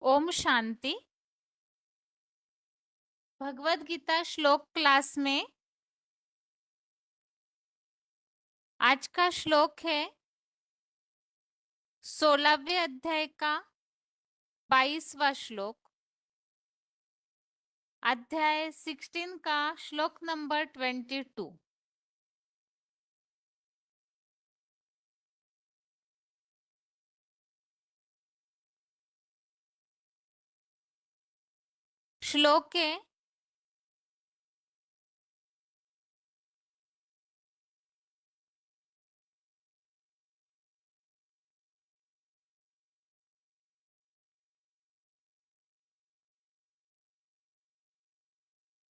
ओम शांति। भगवत गीता श्लोक क्लास में आज का श्लोक है 16वें अध्याय का 22वां श्लोक। अध्याय 16 का श्लोक नंबर 22। श्लोक है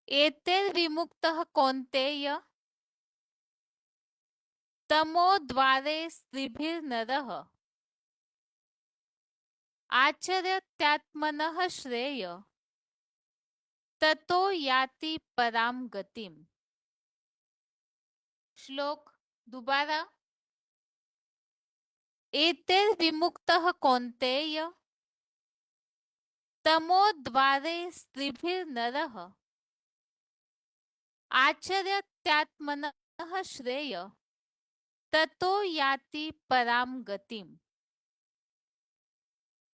एतैर्विमुक्तः कौन्तेय तमो द्वारे स्त्रिभिर्नरः आचर्यत्यात्मनः श्रेय ततो याति पराम गतिम। श्लोक दोबारा। एतैर्विमुक्तः कौन्तेय तमो द्वारे स्त्रिभिर्नरः आचर्यत्यात्मनः श्रेय ततो याति पराम गतिम।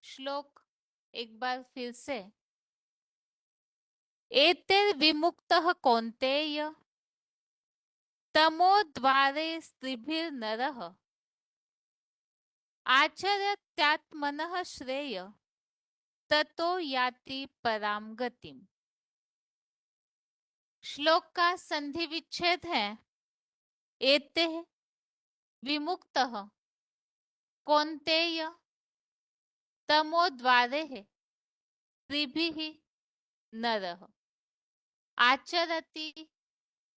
श्लोक एक बार फिर से। एतैर्विमुक्तः कौन्तेय तमो द्वारे स्त्रिभिर्नरः आचर्यत्यात्मनः श्रेय ततो याति पराम गतिम। श्लोक का संधि विच्छेद है एते विमुक्तः कौन्तेय तमो द्वारे स्त्रिभिः नरः आचरति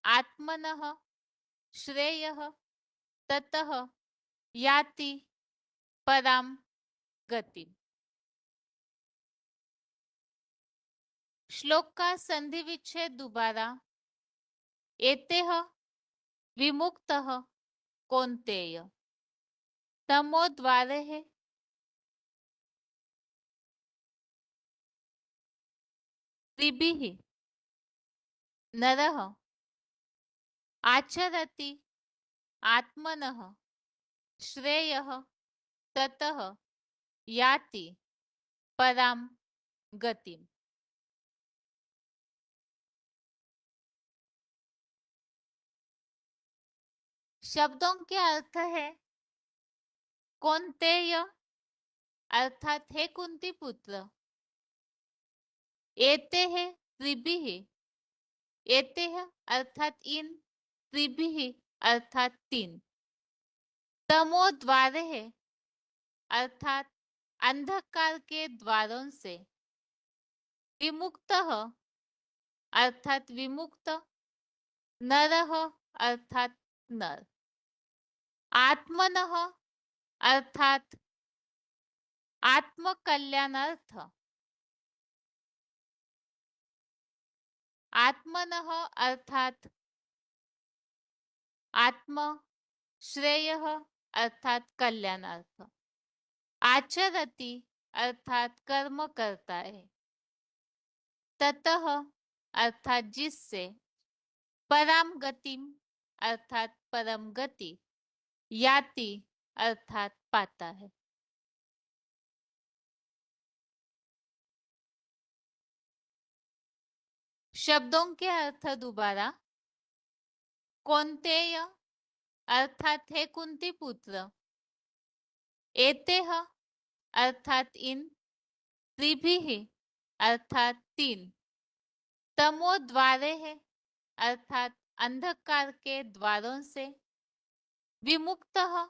आत्मनः श्रेयः ततः याति पराम गतिम। श्लोक का संधि विच्छेद दोबारा। एतेह विमुक्तः कौन्तेय तमो द्वारे स्त्रिभिः नरः आचरति आत्मनः श्रेयः ततः याति पराम गतिम। शब्दों के अर्थ है कौन्तेय अर्थात हे कुंती पुत्र। एते है त्रिभिः, एते है अर्थात इन, त्रिभिः अर्थात तीन। तमो द्वारे है अर्थात अंधकार के द्वारों से। विमुक्तः अर्थात विमुक्त। नरः अर्थात नर। आत्मनः अर्थात आत्मकल्याणार्थ। आत्मनः अर्थात आत्म श्रेयः अर्थात कल्याणार्थ। आचरति अर्थात कर्म करता है। ततः अर्थात जिससे। पराम गतिम अर्थात परम गति। याति अर्थात पाता है। शब्दों के अर्थ दोबारा। कौन्तेय अर्थात हे कुंती पुत्र। एतेह अर्थात इन, त्रिभिः अर्थात तीन। तमो द्वारे है अर्थात अंधकार के द्वारों से। विमुक्तः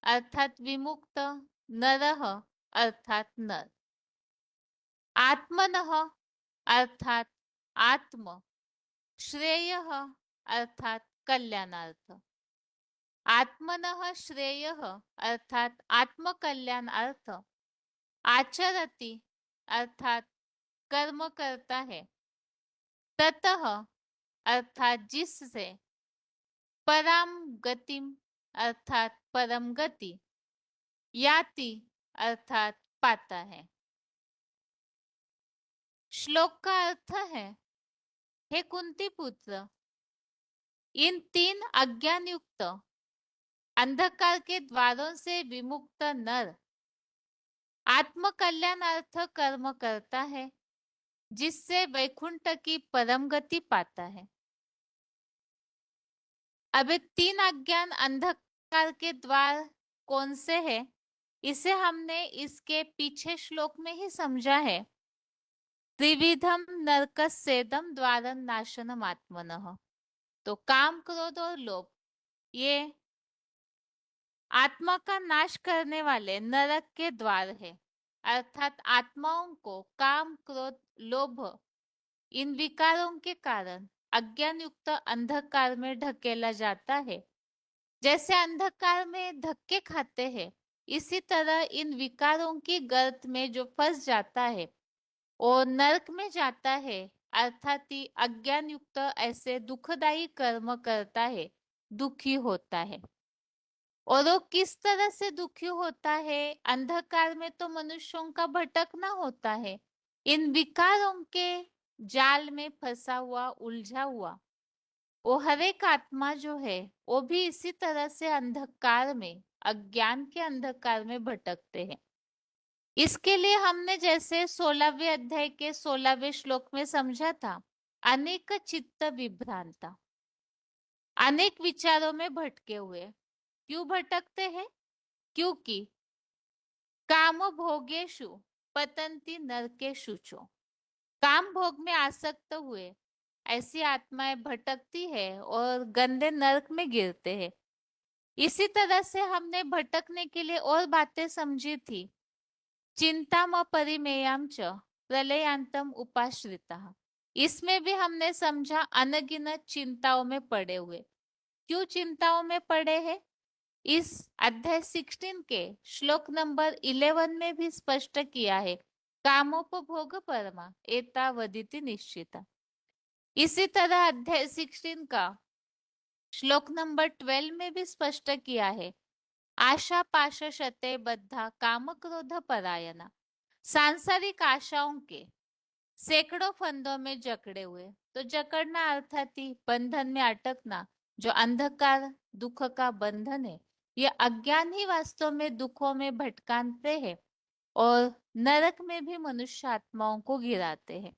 अर्थात विमुक्त। नरः अर्थात नर। आत्मनः अर्थात आत्म। श्रेयः अर्थात कल्याणार्थ। आत्मनः श्रेयः अर्थात आत्मकल्याणार्थ। आचरति अर्थात कर्म करता है। ततः अर्थात जिससे। पराम गतिम अर्थात परम गति। याति अर्थात पाता है। श्लोक का अर्थ है, हे कुंती पुत्र, इन 3 अज्ञान युक्त अंधकार के द्वारों से विमुक्त नर आत्म कल्याणार्थ कर्म करता है, जिससे वैकुंठ की परम गति पाता है। अब 3 अज्ञान अंधकार के द्वार कौन से हैं? इसे हमने इसके पीछे श्लोक में ही समझा है। त्रिविधम नरकस्येदम द्वारं नाशनम आत्मनः। तो काम, क्रोध और लोभ, ये आत्मा का नाश करने वाले नरक के द्वार है। अर्थात आत्माओं को काम, क्रोध, लोभ, इन विकारों के कारण अज्ञान युक्त अंधकार में ढकेला जाता है। जैसे अंधकार में धक्के खाते हैं, इसी तरह इन विकारों की गर्त में जो फंस जाता है और नरक में जाता है, अर्थात ही अज्ञान युक्त ऐसे दुखदायी कर्म करता है, दुखी होता है। और वो किस तरह से दुखी होता है? अंधकार में तो मनुष्यों का भटकना होता है, इन विकारों के जाल में फंसा हुआ, उलझा हुआ। वो हर एक आत्मा जो है, वो भी इसी तरह से अंधकार में, अज्ञान के अंधकार में भटकते हैं। इसके लिए हमने जैसे 16वें अध्याय के 16वें श्लोक में समझा था, अनेक चित्त विभ्रांता, अनेक विचारों में भटके हुए। क्यों भटकते हैं? क्योंकि काम भोगेशु पतंती नरकेषु च, काम भोग में आसक्त हुए ऐसी आत्माएं भटकती है और गंदे नरक में गिरते हैं। इसी तरह से हमने भटकने के लिए और बातें समझी थी। चिंताम परिमेयम च प्रलयांतम उपाश्रिता, इसमें भी हमने समझा अनगिनत चिंताओं में पड़े हुए। क्यों चिंताओं में पड़े हैं? इस अध्याय 16 के श्लोक नंबर 11 में भी स्पष्ट किया है, कामोपभोग परमा एतावदिति निश्चिता। इसी तरह अध्याय 16 का श्लोक नंबर 12 में भी स्पष्ट किया है, आशा पाश शते बद्धा काम क्रोध परायणा, सांसारिक आशाओं के सैकड़ों फंदों में जकड़े हुए। तो जकड़ना अर्थात ही बंधन में अटकना, जो अंधकार दुख का बंधन है, ये अज्ञान ही वास्तव में दुखों में भटकाते हैं और नरक में भी मनुष्य आत्माओं को गिराते हैं।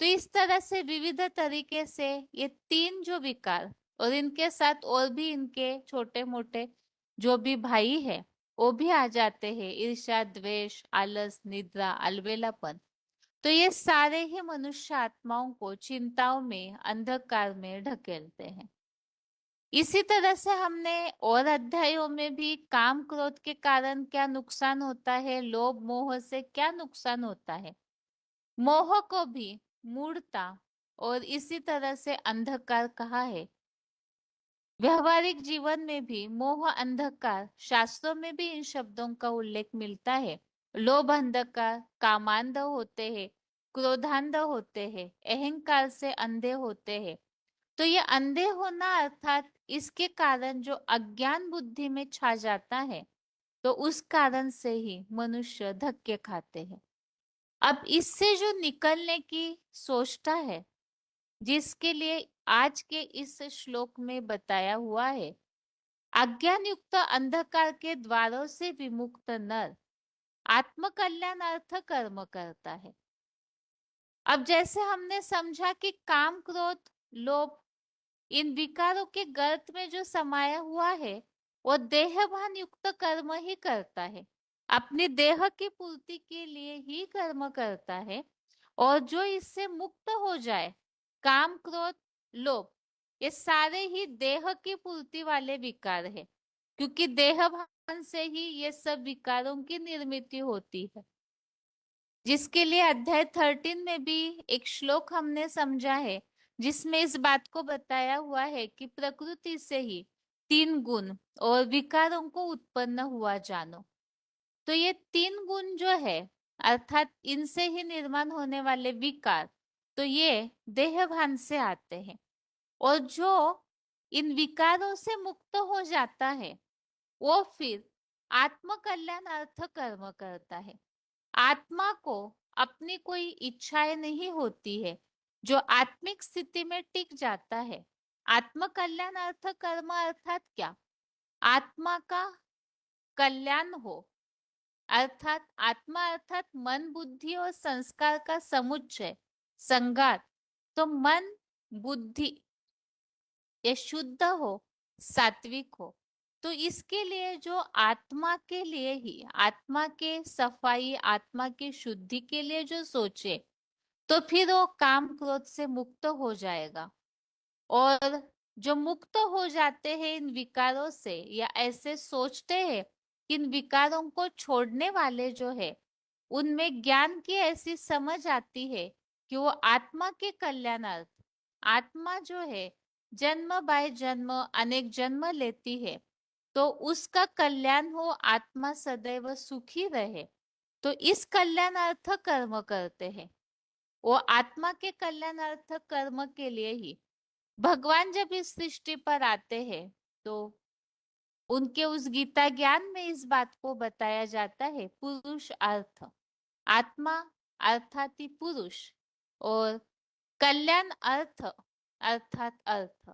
तो इस तरह से विविध तरीके से ये 3 जो विकार और इनके साथ और भी इनके छोटे मोटे जो भी भाई है, वो भी आ जाते हैं, ईर्ष्या, द्वेष, आलस, निद्रा, अलबेलापन। तो ये सारे ही मनुष्य आत्माओं को चिंताओं में, अंधकार में ढकेलते हैं। इसी तरह से हमने और अध्यायों में भी काम क्रोध के कारण क्या नुकसान होता है, लोभ मोह से क्या नुकसान होता है, मोह को भी मूढ़ता और इसी तरह से अंधकार कहा है। व्यवहारिक जीवन में भी मोह, अंधकार, शास्त्रों में भी इन शब्दों का उल्लेख मिलता है। लोभ अंधकार, कामांध होते हैं, क्रोधांध होते हैं, अहंकार से अंधे होते हैं। तो ये अंधे होना अर्थात इसके कारण जो अज्ञान बुद्धि में छा जाता है, तो उस कारण से ही मनुष्य धक्के खाते हैं। अब इससे जो निकलने की सोचता है, जिसके लिए आज के इस श्लोक में बताया हुआ है, अज्ञान युक्त अंधकार के द्वारों से विमुक्त नर आत्म कल्याणार्थ कर्म करता है। अब जैसे हमने समझा कि काम, क्रोध, लोभ, इन विकारों के गर्त में जो समाया हुआ है, वो देहभान युक्त कर्म ही करता है, अपनी देह की पूर्ति के लिए ही कर्म करता है। और जो इससे मुक्त हो जाए, काम, क्रोध, लोभ, ये सारे ही देह की पूर्ति वाले विकार है, क्योंकि देहभान से ही ये सब विकारों की निर्मित होती है। जिसके लिए अध्याय 13 में भी एक श्लोक हमने समझा है, जिसमें इस बात को बताया हुआ है कि प्रकृति से ही 3 गुण और विकारों को उत्पन्न हुआ जानो। तो ये 3 गुण जो है, अर्थात इनसे ही निर्माण होने वाले विकार, तो ये देहभान से आते हैं। और जो इन विकारों से मुक्त हो जाता है, वो फिर आत्म कल्याणार्थ कर्म करता है, आत्मा को अपनी कोई इच्छाएं नहीं होती है, जो आत्मिक स्थिति में टिक जाता है। आत्म कल्याण अर्थ कर्म अर्थात क्या? आत्मा का कल्याण हो, अर्थात आत्मा अर्थात मन, बुद्धि और संस्कार का समुच्चय, संगात। तो मन, बुद्धि ये शुद्ध हो, सात्विक हो। तो इसके लिए जो आत्मा के लिए ही, आत्मा के सफाई, आत्मा की शुद्धि के लिए जो सोचे, तो फिर वो काम क्रोध से मुक्त हो जाएगा। और जो मुक्त हो जाते हैं इन विकारों से, या ऐसे सोचते हैं कि इन विकारों को छोड़ने वाले जो है, उनमें ज्ञान की ऐसी समझ आती है कि वो आत्मा के कल्याणार्थ, आत्मा जो है जन्म बाय जन्म अनेक जन्म लेती है, तो उसका कल्याण हो, आत्मा सदैव सुखी रहे, तो इस कल्याणार्थ कर्म करते हैं। वो आत्मा के कल्याणार्थ कर्म के लिए ही भगवान जब इस सृष्टि पर आते हैं, तो उनके उस गीता ज्ञान में इस बात को बताया जाता है, पुरुष अर्थ, आत्मा अर्थात ही पुरुष, और कल्याण अर्थ अर्थात अर्थ,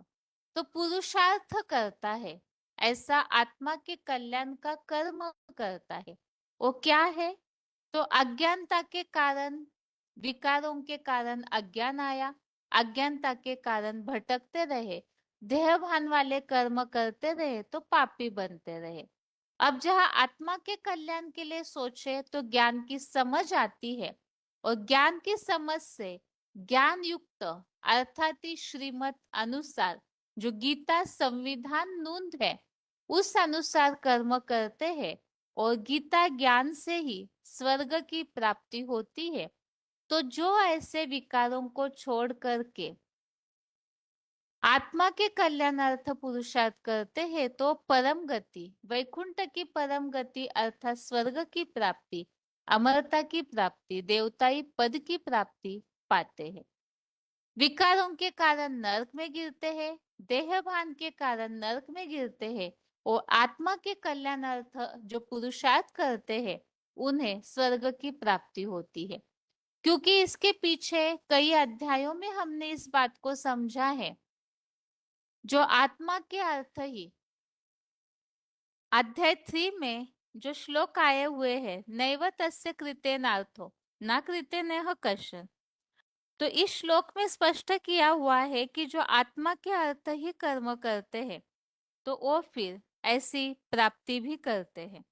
तो पुरुषार्थ करता है, ऐसा आत्मा के कल्याण का कर्म करता है। वो क्या है? तो अज्ञानता के कारण, विकारों के कारण अज्ञान आया, अज्ञानता के कारण भटकते रहे, देह भान वाले कर्म करते रहे, तो पापी बनते रहे। अब जहाँ आत्मा के कल्याण के लिए सोचे, तो ज्ञान की समझ आती है, और ज्ञान की समझ से ज्ञान युक्त अर्थात ही श्रीमत अनुसार, जो गीता संविधान नूंद है, उस अनुसार कर्म करते हैं, और गीता ज्ञान से ही स्वर्ग की प्राप्ति होती है। तो जो ऐसे विकारों को छोड़ करके आत्मा के कल्याणार्थ पुरुषार्थ करते हैं, तो परम गति, वैकुंठ की परम गति अर्थात स्वर्ग की प्राप्ति, अमरता की प्राप्ति, देवताई पद की प्राप्ति पाते हैं। विकारों के कारण नरक में गिरते हैं, देह भान के कारण नरक में गिरते हैं, और आत्मा के कल्याणार्थ जो पुरुषार्थ करते हैं, उन्हें स्वर्ग की प्राप्ति होती है। क्योंकि इसके पीछे कई अध्यायों में हमने इस बात को समझा है, जो आत्मा के अर्थ ही अध्याय 3 में जो श्लोक आए हुए हैं, नैव तस्य कृतेनार्थो न कृतेनः कश्चन। तो इस श्लोक में स्पष्ट किया हुआ है कि जो आत्मा के अर्थ ही कर्म करते हैं, तो वो फिर ऐसी प्राप्ति भी करते हैं।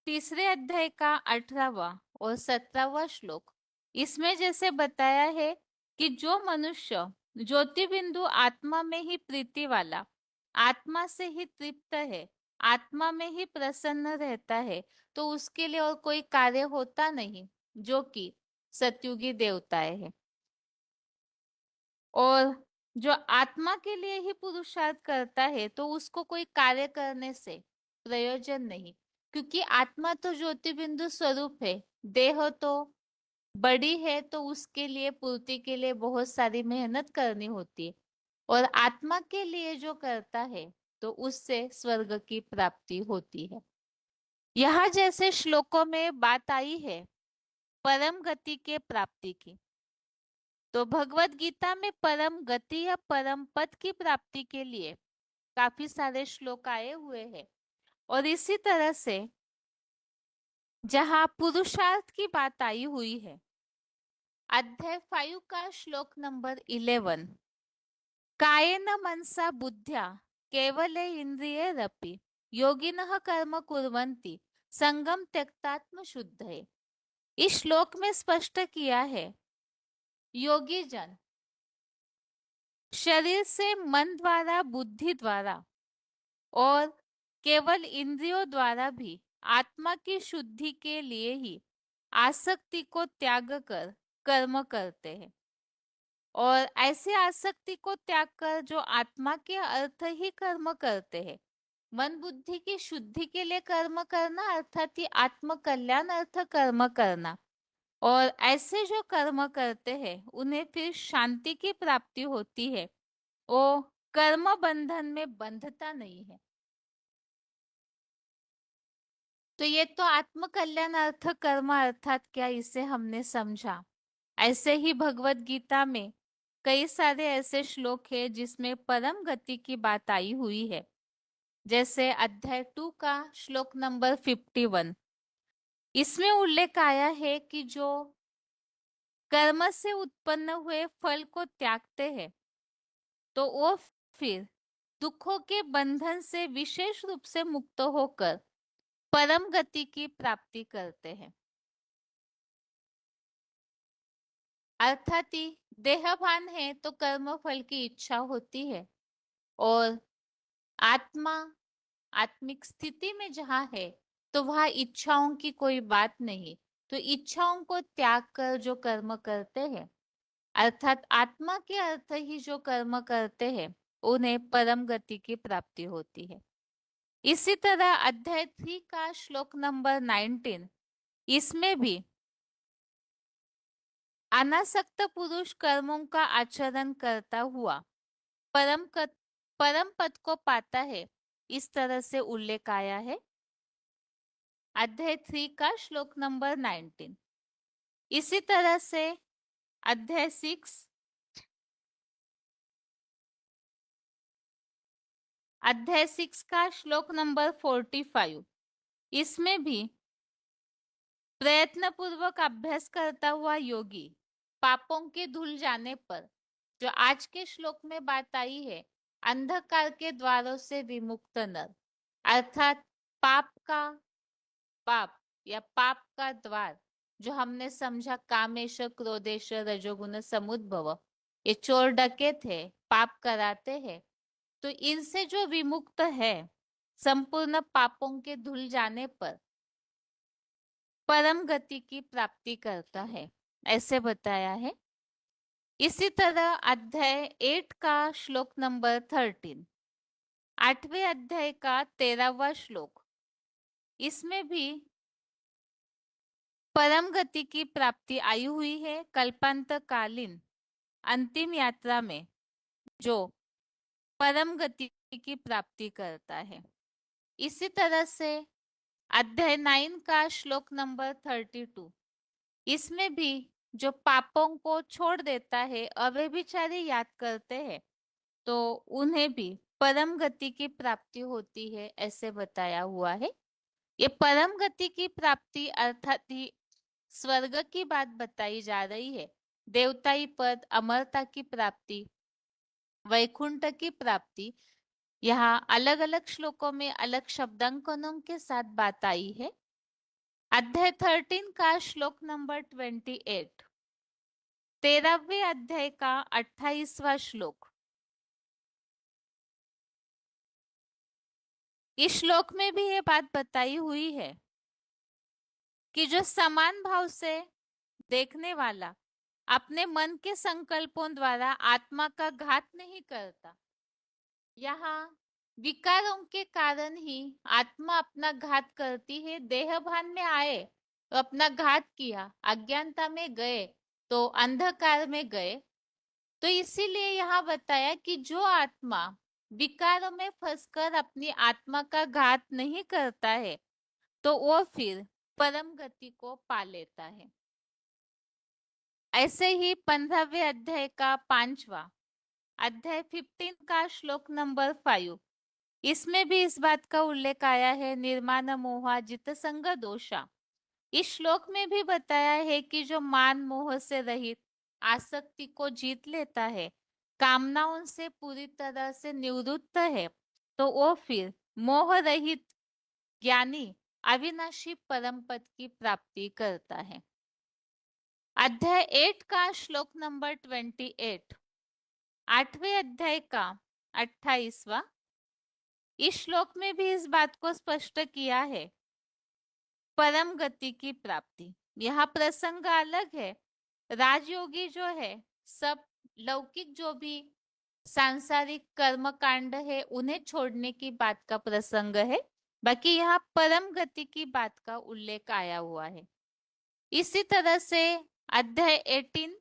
तीसरे अध्याय का 18वां और 17वां श्लोक, इसमें जैसे बताया है कि जो मनुष्य ज्योति बिंदु आत्मा में ही प्रीति वाला, आत्मा से ही तृप्त है, आत्मा में ही प्रसन्न रहता है, तो उसके लिए और कोई कार्य होता नहीं, जो कि सतयुगी देवताएं हैं। और जो आत्मा के लिए ही पुरुषार्थ करता है, तो उसको कोई कार्य करने से प्रयोजन नहीं, क्योंकि आत्मा तो ज्योति बिंदु स्वरूप है, देह तो बड़ी है, तो उसके लिए पूर्ति के लिए बहुत सारी मेहनत करनी होती है। और आत्मा के लिए जो करता है, तो उससे स्वर्ग की प्राप्ति होती है। यहाँ जैसे श्लोकों में बात आई है परम गति के प्राप्ति की, तो भगवत गीता में परम गति या परम पद की प्राप्ति के लिए काफी सारे श्लोक आए हुए हैं। और इसी तरह से जहाँ पुरुषार्थ की बात आई हुई है, अध्याय 5 का श्लोक नंबर 11, कायेन मनसा बुद्ध्या केवले इंद्रिये रपि योगिनः कर्म कुर्वन्ति संगम त्यक्तात्म शुद्धये। इस श्लोक में स्पष्ट किया है, योगी जन शरीर से मन द्वारा, बुद्धि द्वारा और केवल इंद्रियों द्वारा भी आत्मा की शुद्धि के लिए ही आसक्ति को त्याग कर कर्म करते हैं। और ऐसे आसक्ति को त्याग कर जो आत्मा के अर्थ ही कर्म करते हैं, मन बुद्धि की शुद्धि के लिए कर्म करना अर्थात ही आत्म कल्याण अर्थ कर्म करना, और ऐसे जो कर्म करते हैं उन्हें फिर शांति की प्राप्ति होती है। वो कर्म बंधन में बंधता नहीं है। तो ये तो आत्म कल्याण अर्थ कर्म अर्थात क्या, इसे हमने समझा। ऐसे ही भगवत गीता में कई सारे ऐसे श्लोक हैं जिसमें परम गति की बात आई हुई है। जैसे अध्याय 2 का श्लोक नंबर 51, इसमें उल्लेख आया है कि जो कर्म से उत्पन्न हुए फल को त्यागते हैं तो वो फिर दुखों के बंधन से विशेष रूप से मुक्त होकर परम गति की प्राप्ति करते हैं। अर्थात ही देहभान है तो कर्म फल की इच्छा होती है, और आत्मा आत्मिक स्थिति में जहाँ है तो वहां इच्छाओं की कोई बात नहीं। तो इच्छाओं को त्याग कर जो कर्म करते हैं, अर्थात आत्मा के अर्थ ही जो कर्म करते हैं, उन्हें परम गति की प्राप्ति होती है। इसी तरह अध्याय 3 का श्लोक नंबर 19, इसमें भी अनासक्त पुरुष कर्मों का आचरण करता हुआ परम पद को पाता है, इस तरह से उल्लेख आया है। अध्याय 3 का श्लोक नंबर 19। इसी तरह से अध्याय 6 का श्लोक नंबर 45, इसमें भी प्रयत्न पूर्वक अभ्यास करता हुआ योगी पापों के धुल जाने पर, जो आज के श्लोक में बात आई है, अंधकार के द्वारों से विमुक्त नर, अर्थात पाप का द्वार जो हमने समझा कामेश क्रोधेश रजोगुण समुद्भव, ये चोर डकैत है, पाप कराते हैं। तो इनसे जो विमुक्त है, संपूर्ण पापों के धुल जाने पर परम गति की प्राप्ति करता है, ऐसे बताया है। इसी तरह अध्याय 8 का श्लोक नंबर 13, 8वें अध्याय का 13वां श्लोक, इसमें भी परम गति की प्राप्ति आई हुई है कल्पांतकालीन अंतिम यात्रा में, जो परम गति की प्राप्ति करता है। इसी तरह से अध्याय 9 का श्लोक नंबर 32, इसमें भी जो पापों को छोड़ देता है, अव्यभिचारी याद करते हैं, तो उन्हें भी परम गति की प्राप्ति होती है, ऐसे बताया हुआ है। ये परम गति की प्राप्ति अर्थात ही स्वर्ग की बात बताई जा रही है। देवताई पद, अमरता की प्राप्ति, वैकुंठ की प्राप्ति, यहाँ अलग अलग श्लोकों में अलग शब्दांकनों के साथ बात आई है। अध्याय 13 का श्लोक नंबर 28, 13वें अध्याय का 28वां श्लोक, इस श्लोक में भी ये बात बताई हुई है कि जो समान भाव से देखने वाला अपने मन के संकल्पों द्वारा आत्मा का घात नहीं करता, यहाँ विकारों के कारण ही आत्मा अपना घात करती है। देहभान में आए तो अपना घात किया, अज्ञानता में गए तो अंधकार में गए। तो इसीलिए यहाँ बताया कि जो आत्मा विकारों में फंसकर अपनी आत्मा का घात नहीं करता है, तो वो फिर परम गति को पा लेता है। ऐसे ही 15वें अध्याय का 5वां अध्याय 15 का श्लोक नंबर 5, इसमें भी इस बात का उल्लेख आया है, निर्माण मोहा जित संग दोषा। इस श्लोक में भी बताया है कि जो मान मोह से रहित आसक्ति को जीत लेता है, कामनाओं से पूरी तरह से निवृत्त है, तो वो फिर मोह रहित ज्ञानी अविनाशी परम पद की प्राप्ति करता है। अध्याय 8 का श्लोक नंबर 28, 8वें अध्याय का 28वां, इस श्लोक में भी इस बात को स्पष्ट किया है, परम गति की प्राप्ति। यह प्रसंग अलग है। राजयोगी जो है, सब लौकिक जो भी सांसारिक कर्म कांड है उन्हें छोड़ने की बात का प्रसंग है। बाकी यहाँ परम गति की बात का उल्लेख आया हुआ है। इसी तरह से अध्याय 18,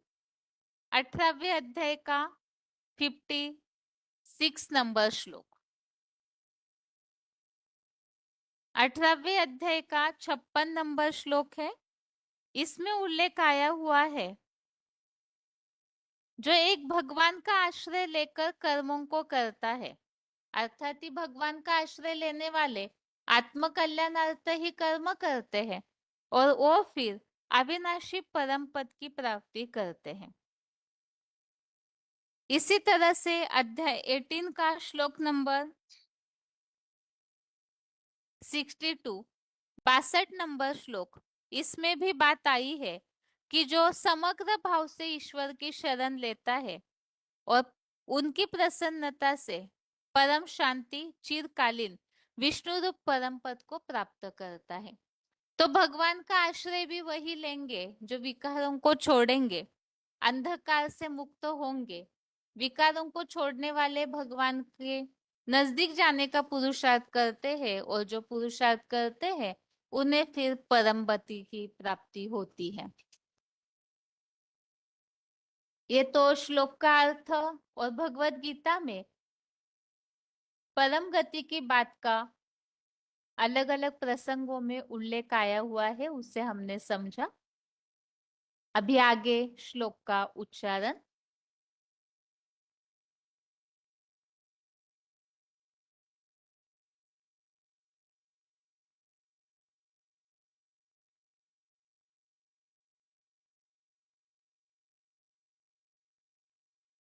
18वें अध्याय का 57 6 नंबर श्लोक। 18वें अध्याय का 56 नंबर श्लोक है। इसमें उल्लेख आया हुआ है, जो एक भगवान का आश्रय लेकर कर्मों को करता है, अर्थात ही भगवान का आश्रय लेने वाले आत्म कल्याणार्थ ही कर्म करते हैं और वो फिर अविनाशी परम पद की प्राप्ति करते हैं। इसी तरह से अध्याय 18 का श्लोक नंबर 62, 62 नंबर श्लोक, इसमें भी बात आई है कि जो समग्र भाव से ईश्वर की शरण लेता है और उनकी प्रसन्नता से परम शांति चिरकालीन विष्णु रूप परम पद को प्राप्त करता है। तो भगवान का आश्रय भी वही लेंगे जो विकारों को छोड़ेंगे, अंधकार से मुक्त होंगे, विकारों को छोड़ने वाले भगवान के नजदीक जाने का पुरुषार्थ करते हैं, और जो पुरुषार्थ करते हैं उन्हें फिर परम गति की प्राप्ति होती है। ये तो श्लोक का अर्थ और भगवत गीता में परम गति की बात का अलग अलग प्रसंगों में उल्लेख आया हुआ है, उससे हमने समझा। अभी आगे श्लोक का उच्चारण।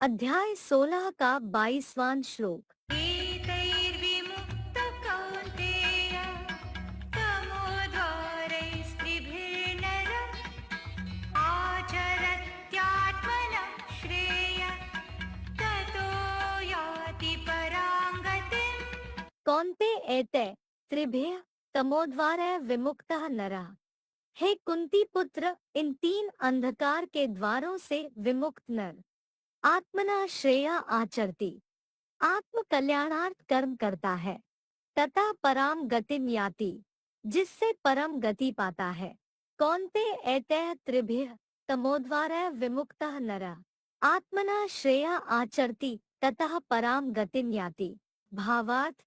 अध्याय 16 का 22वां श्लोक। कौन्ते एते त्रिभिः तमोद्वारैः विमुक्तः नरः। हे कुंती पुत्र, इन 3 अंधकार के द्वारों से विमुक्त नर आत्मना श्रेया आचरति, आत्म कल्याणार्थ कर्म करता है, तथा पराम गतिम याति, जिससे परम गति पाता है। कौन्ते एतैः त्रिभिः तमोद्वारैः विमुक्तः नरः आत्मना श्रेया आचरति ततः पराम गतिम याति। भावार्थ,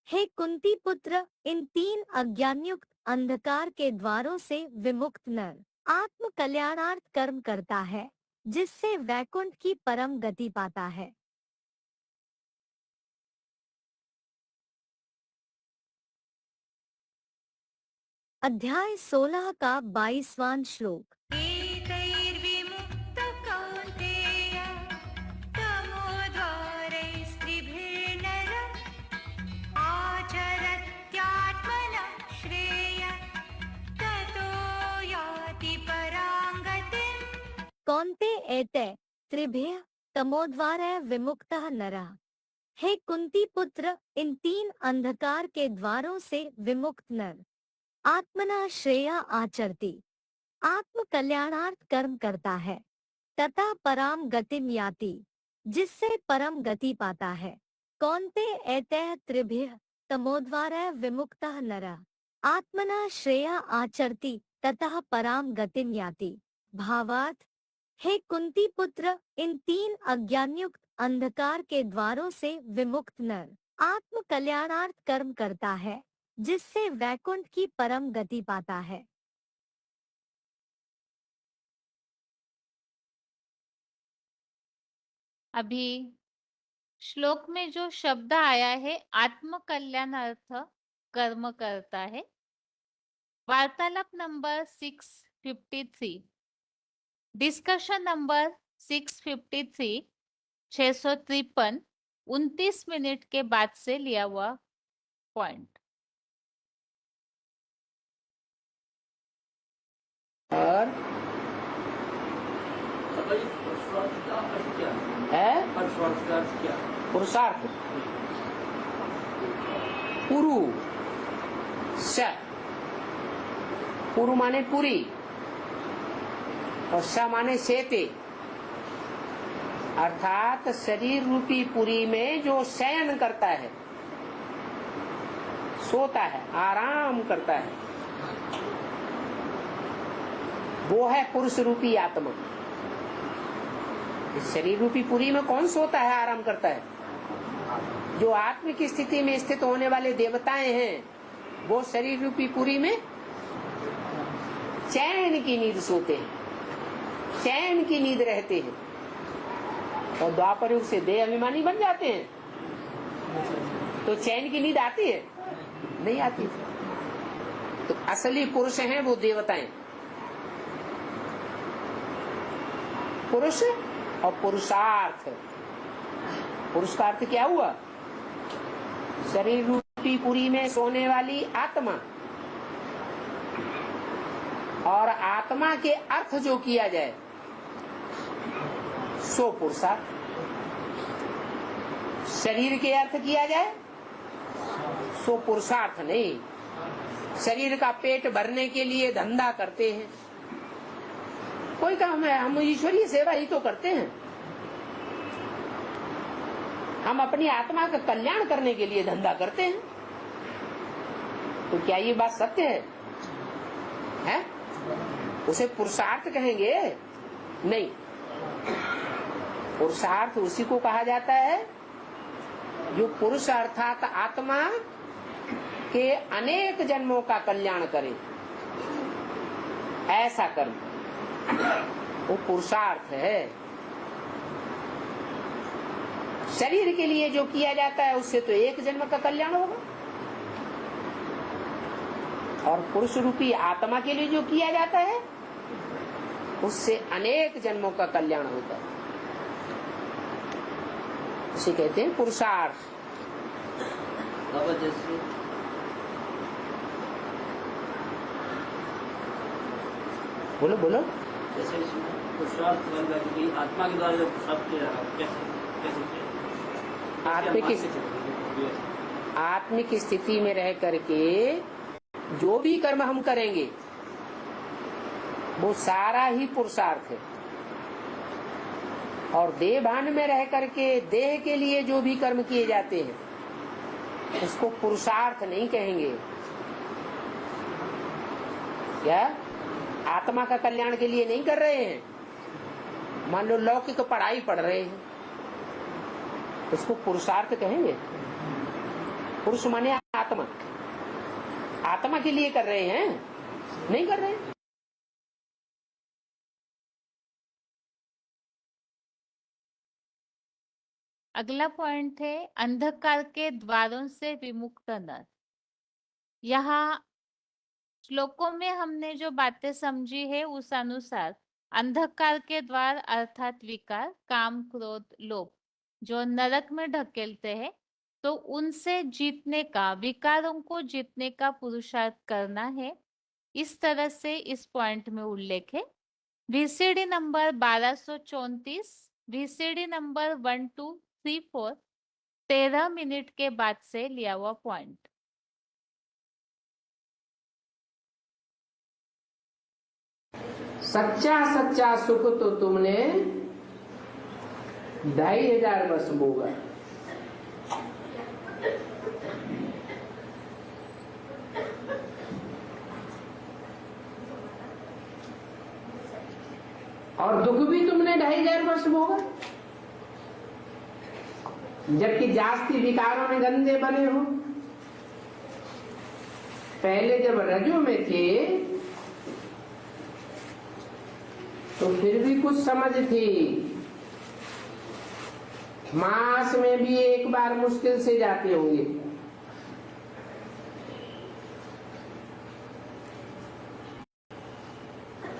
हे कुंती पुत्र, इन 3 अज्ञानयुक्त अंधकार के द्वारों से विमुक्त नर आत्म कल्याणार्थ कर्म करता है, जिससे वैकुंठ की परम गति पाता है। अध्याय 16 का 22वां श्लोक। कौन्ते एते त्रिभिः तमोद्वारैः विमुक्तः नरः। हे कुंती पुत्र, इन 3 अंधकार के द्वारों से विमुक्त नर आत्मना श्रेया आचरति, आत्म कल्याणार्थ कर्म करता है, तथा पराम गतिम याति, जिससे परम गति पाता है। कौन्ते एतैः त्रिभिः तमोद्वारैः विमुक्तः नरः आत्मना श्रेया आचरति ततः पराम गतिम याति। भावार्थ, हे कुंती पुत्र, इन 3 अज्ञानयुक्त अंधकार के द्वारों से विमुक्त नर आत्म कल्याणार्थ कर्म करता है, जिससे वैकुंठ की परम गति पाता है। अभी श्लोक में जो शब्द आया है आत्म कल्याणार्थ कर्म करता है, वार्तालाप नंबर 653, डिस्कशन नंबर 653, 653, 29 मिनट के बाद से लिया हुआ पॉइंट। और है पुरुषार्थ पुरु स, पुरु माने पूरी और स माने सेते, अर्थात शरीर रूपी पुरी में जो शयन करता है, सोता है, आराम करता है, वो है पुरुष रूपी आत्मा। इस शरीर रूपी पुरी में कौन सोता है, आराम करता है? जो आत्म की स्थिति में स्थित होने वाले देवताएं हैं, वो शरीर रूपी पुरी में चैन की नींद सोते हैं, चैन की नींद रहते हैं, और द्वापर युग से देह अभिमानी बन जाते हैं। तो चैन की नींद आती है? नहीं आती। तो असली पुरुष हैं वो देवताएं। पुरुष और पुरुषार्थ। पुरुष का अर्थ क्या हुआ? शरीर रूपी पुरी में सोने वाली आत्मा, और आत्मा के अर्थ जो किया जाए सो पुरुषार्थ। शरीर के अर्थ किया जाए सो पुरुषार्थ नहीं। शरीर का पेट भरने के लिए धंधा करते हैं, कोई काम है, हम ईश्वरीय सेवा ही तो करते हैं। हम अपनी आत्मा का कल्याण करने के लिए धंधा करते हैं। तो क्या ये बात सत्य है? हैं? उसे पुरुषार्थ कहेंगे? नहीं। पुरुषार्थ उसी को कहा जाता है जो पुरुष अर्थात आत्मा के अनेक जन्मों का कल्याण करे, ऐसा कर्म, वो पुरुषार्थ है। शरीर के लिए जो किया जाता है उससे तो एक जन्म का कल्याण होगा, और पुरुष रूपी आत्मा के लिए जो किया जाता है उससे अनेक जन्मों का कल्याण होता है। उसे कहते हैं पुरुषार्थ। बोलो बोलो। जैसे पुरुषार्थ कि आत्मा के द्वारा जो पुरुषार्थ किया आत्मिक स्थिति में रह करके जो भी कर्म हम करेंगे वो सारा ही पुरुषार्थ है। और देह भान में रह करके देह के लिए जो भी कर्म किए जाते हैं उसको पुरुषार्थ नहीं कहेंगे। क्या आत्मा का कल्याण के लिए नहीं कर रहे हैं? मान लो लौकिक पढ़ाई पढ़ रहे हैं, उसको पुरुषार्थ कहेंगे? पुरुष माने आत्मा, आत्मा के लिए कर रहे हैं? नहीं कर रहे हैं। अगला पॉइंट है अंधकार के द्वारों से विमुक्त नर। यहाँ श्लोकों में हमने जो बातें समझी है उस अनुसार अंधकार के द्वार अर्थात विकार, काम, क्रोध, लोभ जो नरक में ढकेलते हैं, तो उनसे जीतने का, विकारों को जीतने का पुरुषार्थ करना है। इस तरह से इस पॉइंट में उल्लेख है। VCD number 1234, VCD number 1234, 13 minute के बाद से लिया हुआ पॉइंट। सच्चा सच्चा सुख तो तुमने 2500 वर्ष भोगा। और दुख भी तुमने 2500 वर्ष भोगा, जबकि जास्ती विकारों में गंदे बने हो। पहले जब रजो में थे तो फिर भी कुछ समझ थी। मास में भी एक बार मुश्किल से जाते होंगे।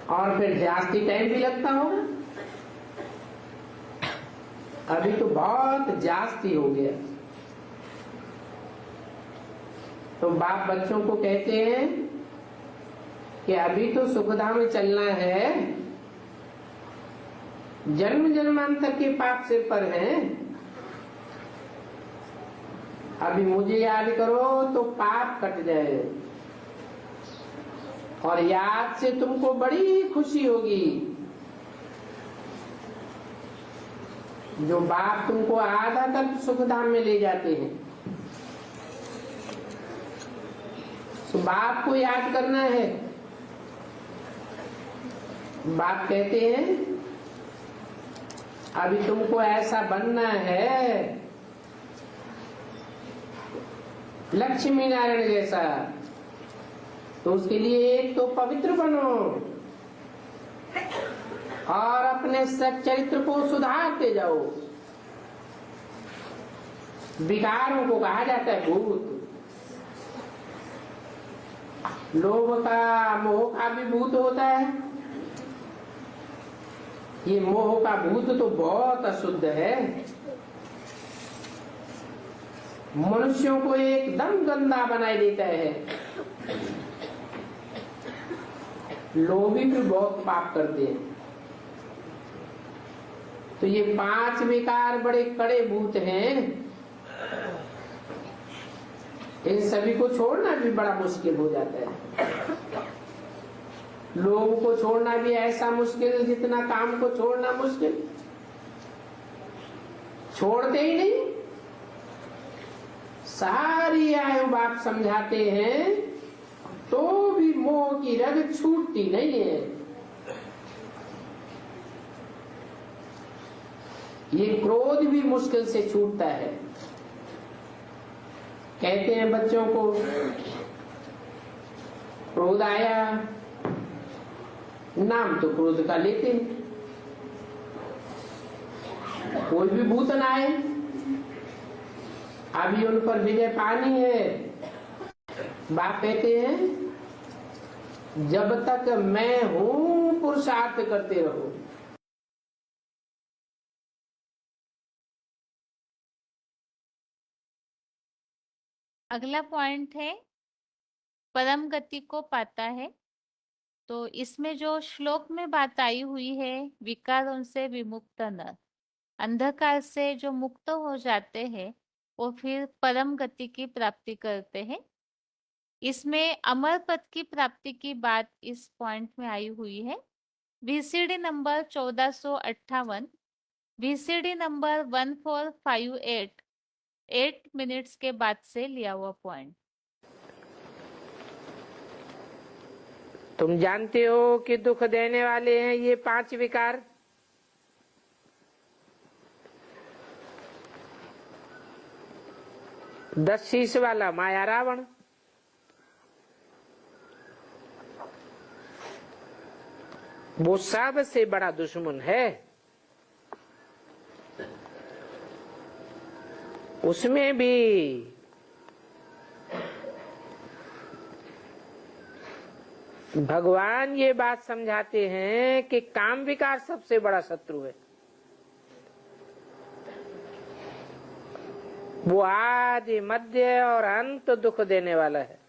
और फिर जास्ती टाइम भी लगता होगा। अभी तो बहुत जास्ती हो गया। तो बाप बच्चों को कहते हैं कि अभी तो सुखधाम में चलना है, जन्म जन्मांतर के पाप सिर पर हैं। अभी मुझे याद करो तो पाप कट जाए, और याद से तुमको बड़ी खुशी होगी। जो बाप तुमको आधा तक सुखधाम में ले जाते हैं, तो बाप को याद करना है। बाप कहते हैं अभी तुमको ऐसा बनना है लक्ष्मी नारायण जैसा, तो उसके लिए एक तो पवित्र बनो और अपने सच्चरित्र को सुधारते जाओ। विकारों को कहा जाता है भूत। लोभ का, मोह का भी भूत होता है। ये मोह का भूत तो बहुत अशुद्ध है, मनुष्यों को एकदम गंदा बनाए देता है। लोभी भी बहुत पाप करते हैं। तो ये 5 विकार बड़े कड़े भूत हैं। इन सभी को छोड़ना भी बड़ा मुश्किल हो जाता है। लोभ को छोड़ना भी ऐसा मुश्किल जितना काम को छोड़ना मुश्किल। छोड़ते ही नहीं। सारी आयु बाप समझाते हैं तो भी मोह की रग छूटती नहीं है। ये क्रोध भी मुश्किल से छूटता है। कहते हैं बच्चों को, क्रोध आया, नाम तो क्रोध का लेते हैं। कोई भी भूत न आए, अभी उन पर विजय पानी है। बाप कहते हैं जब तक मैं हूं पुरुषार्थ करते रहो। अगला पॉइंट है परम गति को पाता है। तो इसमें जो श्लोक में बात आई हुई है, विकारों से विमुक्त नर, अंधकार से जो मुक्त हो जाते हैं वो फिर परम गति की प्राप्ति करते हैं। इसमें अमर पद की प्राप्ति की बात इस पॉइंट में आई हुई है। VCD number 1458, VCD number 1458, 8 minutes के बाद से लिया हुआ पॉइंट। तुम जानते हो कि दुख देने वाले हैं ये 5 विकार। दस शीश वाला माया रावण, वो सबसे बड़ा दुश्मन है। उसमें भी भगवान ये बात समझाते हैं कि काम विकार सबसे बड़ा शत्रु है। वो आदि मध्य और अंत दुख देने वाला है।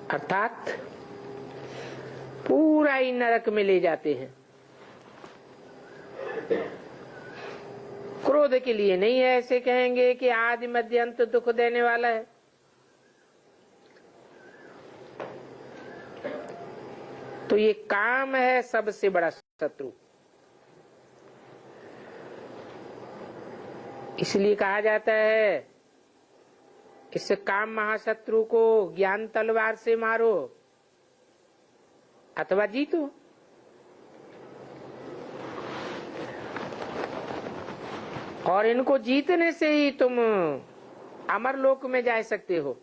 अर्थात पूरा ही नरक में ले जाते हैं। क्रोध के लिए नहीं है, ऐसे कहेंगे कि आदि मध्य अंत दुख देने वाला है। तो ये काम है सबसे बड़ा शत्रु। इसलिए कहा जाता है इस काम महाशत्रु को ज्ञान तलवार से मारो अथवा जीतो। और इनको जीतने से ही तुम अमर लोक में जा सकते हो।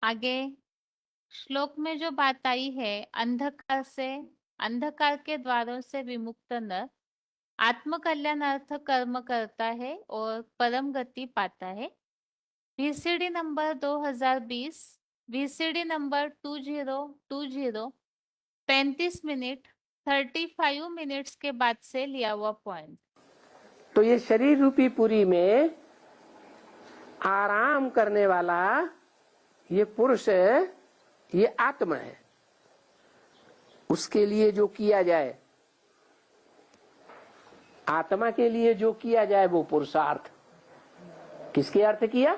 आगे श्लोक में जो बात आई है, अंधकार के द्वारों से विमुक्त नर आत्म कल्याणार्थ कर्म करता है और परम गति पाता है। VCD number 2020, VCD number 2020, 35 minute 35 minutes के बाद से लिया हुआ पॉइंट। तो ये शरीर रूपी पुरी में आराम करने वाला ये पुरुष, ये आत्मा है। उसके लिए जो किया जाए, आत्मा के लिए जो किया जाए वो पुरुषार्थ। किसके अर्थ किया?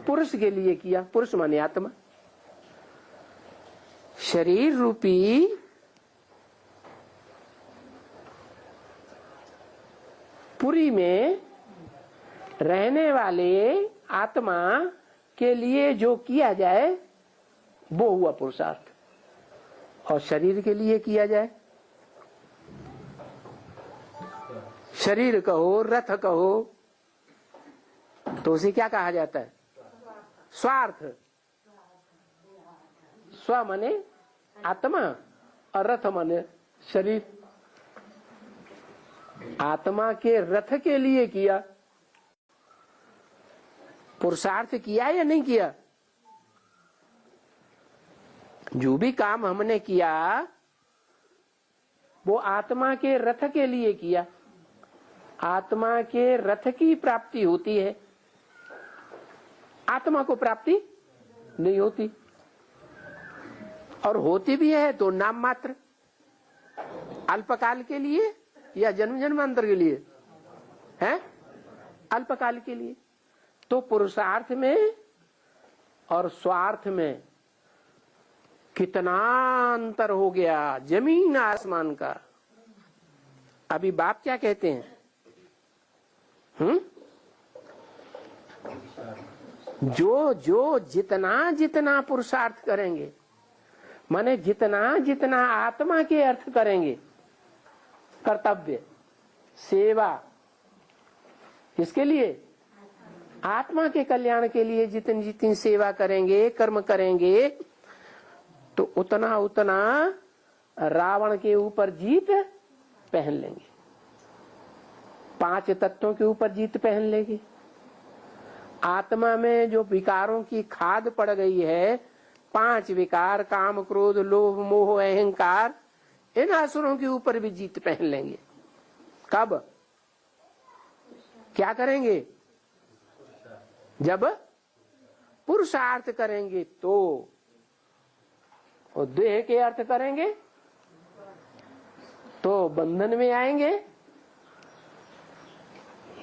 पुरुष के लिए किया। पुरुष माने आत्मा। शरीर रूपी पुरी में रहने वाले आत्मा के लिए जो किया जाए वो हुआ पुरुषार्थ, और शरीर के लिए किया जाए, शरीर कहो रथ कहो, तो उसे क्या कहा जाता है? स्वार्थ। स्व माने आत्मा और रथ माने शरीर। आत्मा के रथ के लिए किया, पुरुषार्थ किया या नहीं किया? जो भी काम हमने किया वो आत्मा के रथ के लिए किया। आत्मा के रथ की प्राप्ति होती है, आत्मा को प्राप्ति नहीं होती, और होती भी है तो नाम मात्र, अल्पकाल के लिए या जन्म जन्मांतर के लिए है, अल्पकाल के लिए। तो पुरुषार्थ में और स्वार्थ में कितना अंतर हो गया, जमीन आसमान का। अभी बाप क्या कहते हैं? जो जो जितना जितना पुरुषार्थ करेंगे, माने जितना जितना आत्मा के अर्थ करेंगे, कर्तव्य सेवा, किसके लिए? आत्मा के कल्याण के लिए जितनी जितनी सेवा करेंगे, कर्म करेंगे, तो उतना उतना रावण के ऊपर जीत पहन लेंगे, 5 तत्वों के ऊपर जीत पहन लेंगे। आत्मा में जो विकारों की खाद पड़ गई है, 5 विकार, काम क्रोध लोभ मोह अहंकार, इन असुरों के ऊपर भी जीत पहन लेंगे। कब? क्या करेंगे? जब पुरुषार्थ करेंगे। तो और देह के अर्थ करेंगे तो बंधन में आएंगे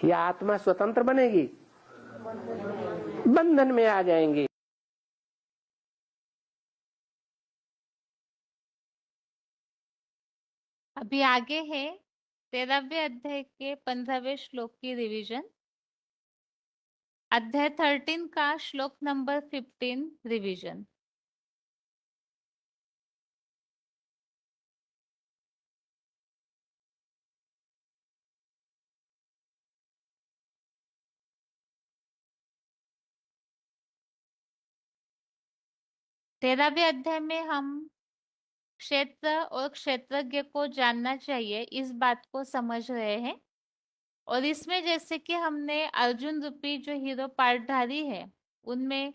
या आत्मा स्वतंत्र बनेगी? बंधन में आ जाएंगे। अभी आगे है 13वें अध्याय के 15वें श्लोक की रिवीजन। अध्याय 13 का श्लोक नंबर 15 रिवीजन। तेरहवें अध्याय में हम क्षेत्र और क्षेत्रज्ञ को जानना चाहिए, इस बात को समझ रहे हैं। और इसमें जैसे कि हमने अर्जुन रूपी जो हीरो पार्टधारी है, उनमें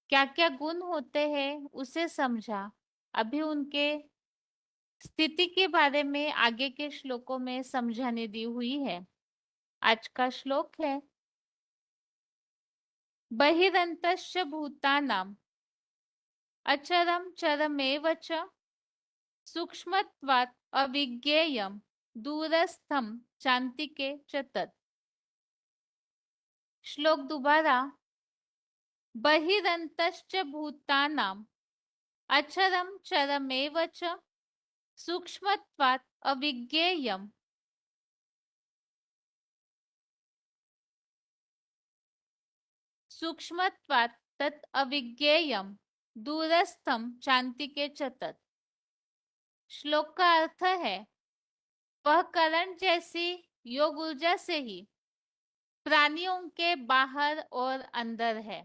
क्या क्या गुण होते हैं उसे समझा। अभी उनके स्थिति के बारे में आगे के श्लोकों में समझाने दी हुई है। आज का श्लोक है बहिरंतश्च भूतानां अचरम चरमेव च सूक्ष्मत्वात् अविज्ञेयं दूरस्थम चान्तिके च तत्। श्लोक दोबारा। बहिरंतश्च भूतानां अचरम चरमेव च सूक्ष्मत्वात् अविज्ञेयं सूक्ष्मत्वात् तत् अविज्ञेयं दूरस्थम चान्तिके च तत्। श्लोक का अर्थ है वह करंट जैसी योग ऊर्जा से ही प्राणियों के बाहर और अंदर है,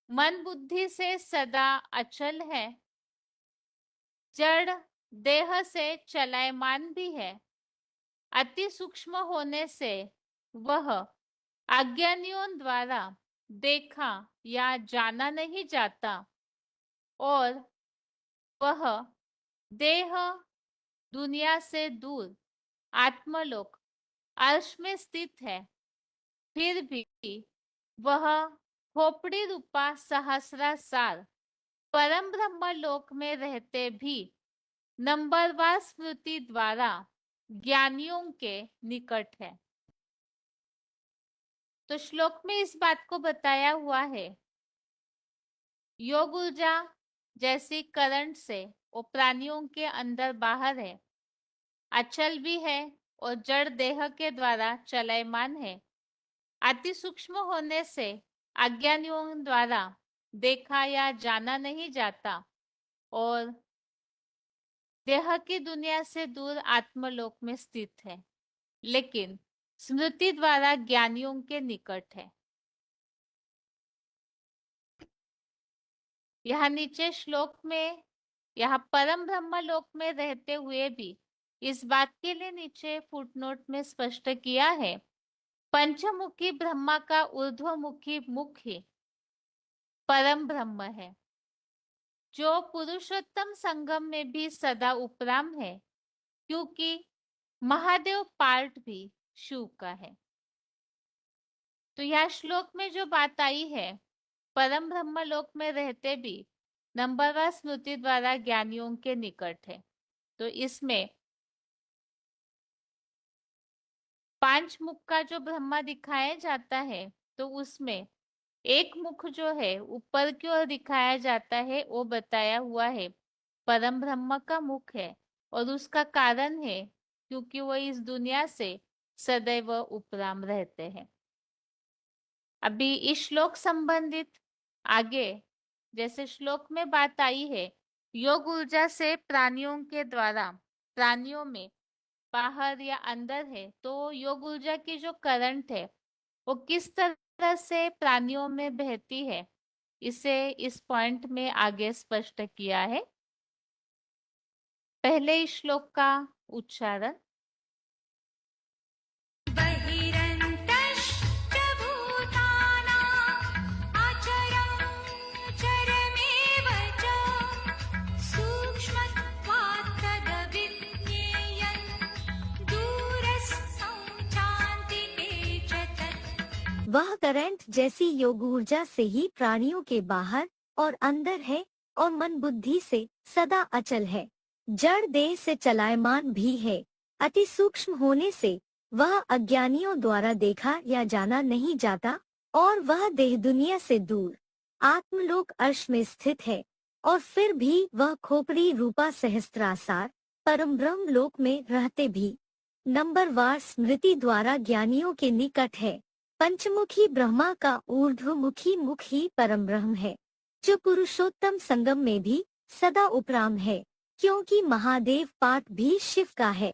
मन बुद्धि से सदा अचल है, जड़ देह से चलायमान भी है, अति सूक्ष्म होने से वह अज्ञानियों द्वारा देखा या जाना नहीं जाता, और वह देह दुनिया से दूर आत्मलोक अर्श में स्थित है। फिर भी वह खोपड़ी रूपा सहस्रार परम ब्रह्म लोक में रहते भी नंबरवार स्मृति द्वारा ज्ञानियों के निकट है। तो श्लोक में इस बात को बताया हुआ है, योग ऊर्जा जैसी करंट से वो प्राणियों के अंदर बाहर है, अचल भी है और जड़ देह के द्वारा चलायमान है। अति सूक्ष्म होने से अज्ञानियों द्वारा देखा या जाना नहीं जाता और देह की दुनिया से दूर आत्मलोक में स्थित है, लेकिन स्मृति द्वारा ज्ञानियों के निकट है। यहाँ नीचे श्लोक में यहाँ परम ब्रह्म लोक में रहते हुए भी इस बात के लिए नीचे फुटनोट में स्पष्ट किया है, पंचमुखी ब्रह्मा का ऊर्ध्वमुखी मुख ही परम ब्रह्म है, जो पुरुषोत्तम संगम में भी सदा उपराम है, क्योंकि महादेव पार्ट भी शिव का है। तो यह श्लोक में जो बात आई है, परम ब्रह्म लोक में रहते भी नंबरवार स्मृति द्वारा ज्ञानियों के निकट है। तो इसमें 5 मुख का जो ब्रह्मा दिखाया जाता है, तो उसमें एक मुख जो है ऊपर की ओर दिखाया जाता है, वो बताया हुआ है परम ब्रह्म का मुख है, और उसका कारण है क्योंकि वो इस दुनिया से सदैव उपराम रहते हैं। अभी इस श्लोक संबंधित आगे जैसे श्लोक में बात आई है, योग ऊर्जा से प्राणियों के द्वारा प्राणियों में बाहर या अंदर है, तो योग ऊर्जा की जो करंट है वो किस तरह से प्राणियों में बहती है, इसे इस पॉइंट में आगे स्पष्ट किया है। पहले इस श्लोक का उच्चारण। वह करंट जैसी योग ऊर्जा से ही प्राणियों के बाहर और अंदर है और मन बुद्धि से सदा अचल है, जड़ देह से चलायमान भी है। अति सूक्ष्म होने से वह अज्ञानियों द्वारा देखा या जाना नहीं जाता और वह देह दुनिया से दूर आत्मलोक अर्श में स्थित है, और फिर भी वह खोपड़ी रूपा सहस्त्रासार परम ब्रह्म लोक में रहते भी नंबरवार स्मृति द्वारा ज्ञानियों के निकट है। पंचमुखी ब्रह्मा का ऊर्ध्वमुखी मुख ही परम ब्रह्म है, जो पुरुषोत्तम संगम में भी सदा उपराम है, क्योंकि महादेव पाठ भी शिव का है।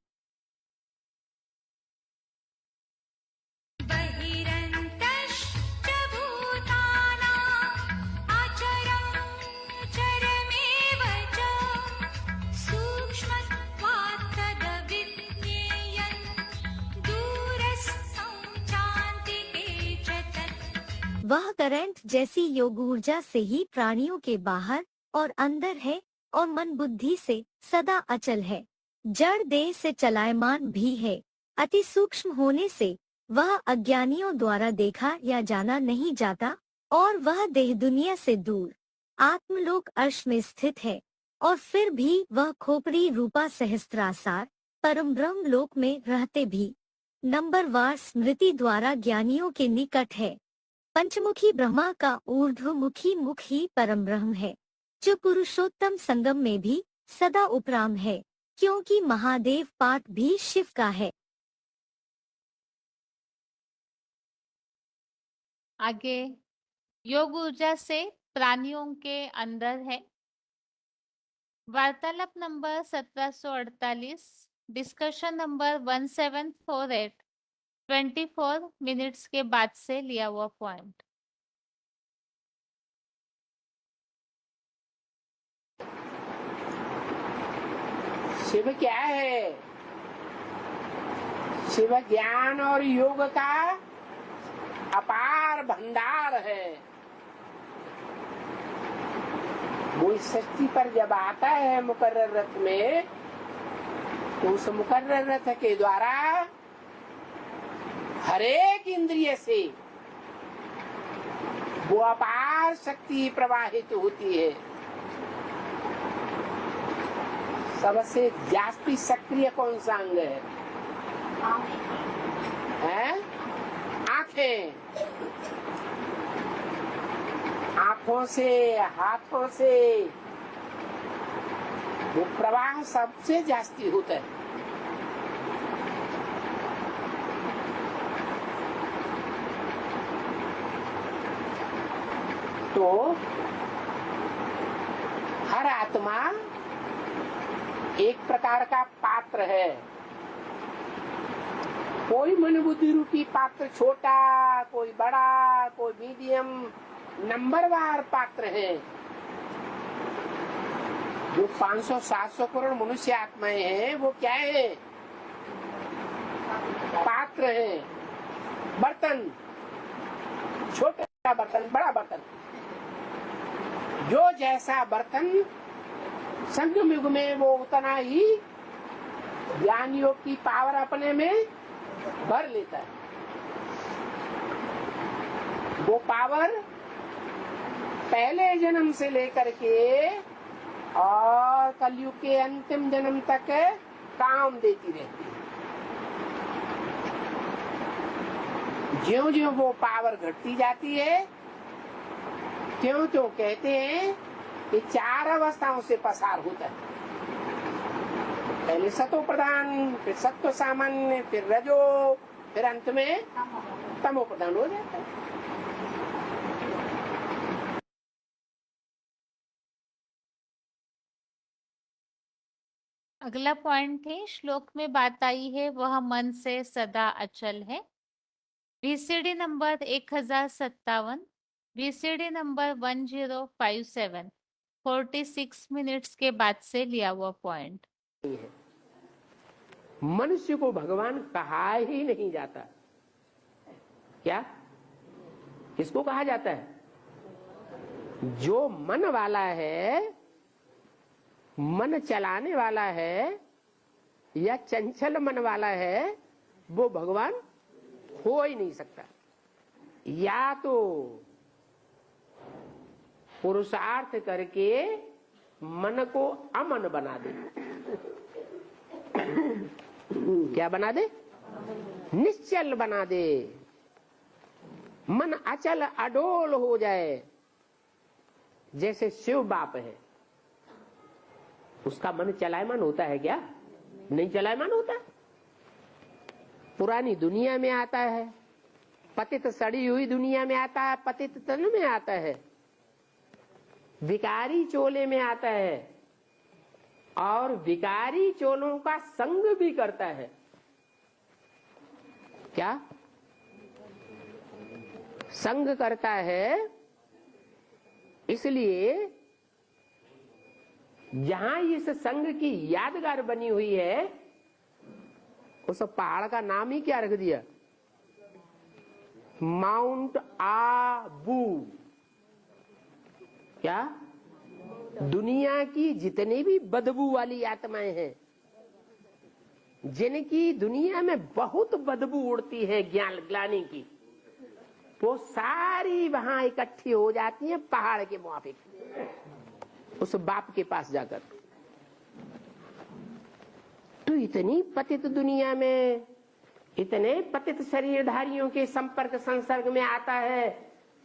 वह करंट जैसी योग ऊर्जा से ही प्राणियों के बाहर और अंदर है और मन बुद्धि से सदा अचल है, जड़ देह से चलायमान भी है। अति सूक्ष्म होने से वह अज्ञानियों द्वारा देखा या जाना नहीं जाता और वह देह दुनिया से दूर आत्मलोक अर्श में स्थित है, और फिर भी वह खोपड़ी रूपा सहस्त्रासार परम ब्रह्म लोक में रहते भी नंबरवार स्मृति द्वारा ज्ञानियों के निकट है। पंचमुखी ब्रह्मा का ऊर्ध्वमुखी मुख ही परम ब्रह्म है, जो पुरुषोत्तम संगम में भी सदा उपराम है, क्योंकि महादेव पाठ भी शिव का है। आगे योग ऊर्जा से प्राणियों के अंदर है। वार्तालाप नंबर 1748, डिस्कशन नंबर 1748, 24 मिनट्स के बाद से लिया हुआ पॉइंट। शिव क्या है? शिव ज्ञान और योग का अपार भंडार है। वो इस सृष्टि पर जब आता है मुकर्रर रथ में, तो उस मुकर्रर रथ के द्वारा हर एक इंद्रिय से वो अपार शक्ति प्रवाहित होती है। सबसे जास्ती सक्रिय कौन सा अंग है? आंखें। आंखों से, हाथों से वो प्रवाह सबसे जास्ती होता है। तो हर आत्मा एक प्रकार का पात्र है। कोई मन बुद्धि रूपी पात्र छोटा, कोई बड़ा, कोई मीडियम, नंबरवार पात्र है। जो 500-700 करोड़ मनुष्य आत्माएं हैं वो क्या है? पात्र है, बर्तन, छोटा बर्तन, बड़ा बर्तन। जो जैसा बर्तन संगम युग में वो उतना ही ज्ञान योग की पावर अपने में भर लेता है। वो पावर पहले जन्म से लेकर के और कलयुग के अंतिम जन्म तक काम देती रहती है। ज्यों ज्यों वो पावर घटती जाती है, त्यों त्यों कहते हैं कि 4 अवस्थाओं से पसार होता है। पहले सतो प्रधान, फिर सत्व सामान्य, फिर रजो, फिर अंत में तमो प्रधान हो जाता है। अगला पॉइंट है, श्लोक में बात आई है वह मन से सदा अचल है। VCD number 1057, VCD number 1057, 46 minutes के बाद से लिया हुआ पॉइंट। मनुष्य को भगवान कहा ही नहीं जाता। क्या किसको कहा जाता है? जो मन वाला है, मन चलाने वाला है या चंचल मन वाला है, वो भगवान हो ही नहीं सकता। या तो पुरुषार्थ करके मन को अमन बना दे। क्या बना दे? निश्चल बना दे। मन अचल अडोल हो जाए। जैसे शिव बाप है, उसका मन चलायमान होता है क्या? नहीं चलायमान होता। पुरानी दुनिया में आता है, पतित सड़ी हुई दुनिया में आता है, पतित तन में आता है, विकारी चोले में आता है और विकारी चोलों का संग भी करता है। क्या संग करता है? इसलिए जहां इस संग की यादगार बनी हुई है, उस पहाड़ का नाम ही क्या रख दिया? माउंट आबू। क्या? दुनिया की जितनी भी बदबू वाली आत्माएं हैं, जिनकी दुनिया में बहुत बदबू उड़ती है ज्ञान ग्लानि की, वो सारी वहां इकट्ठी हो जाती हैं पहाड़ के मुआफिक, उस बाप के पास जाकर। तो इतनी पतित दुनिया में इतने पतित शरीरधारियों के संपर्क संसर्ग में आता है,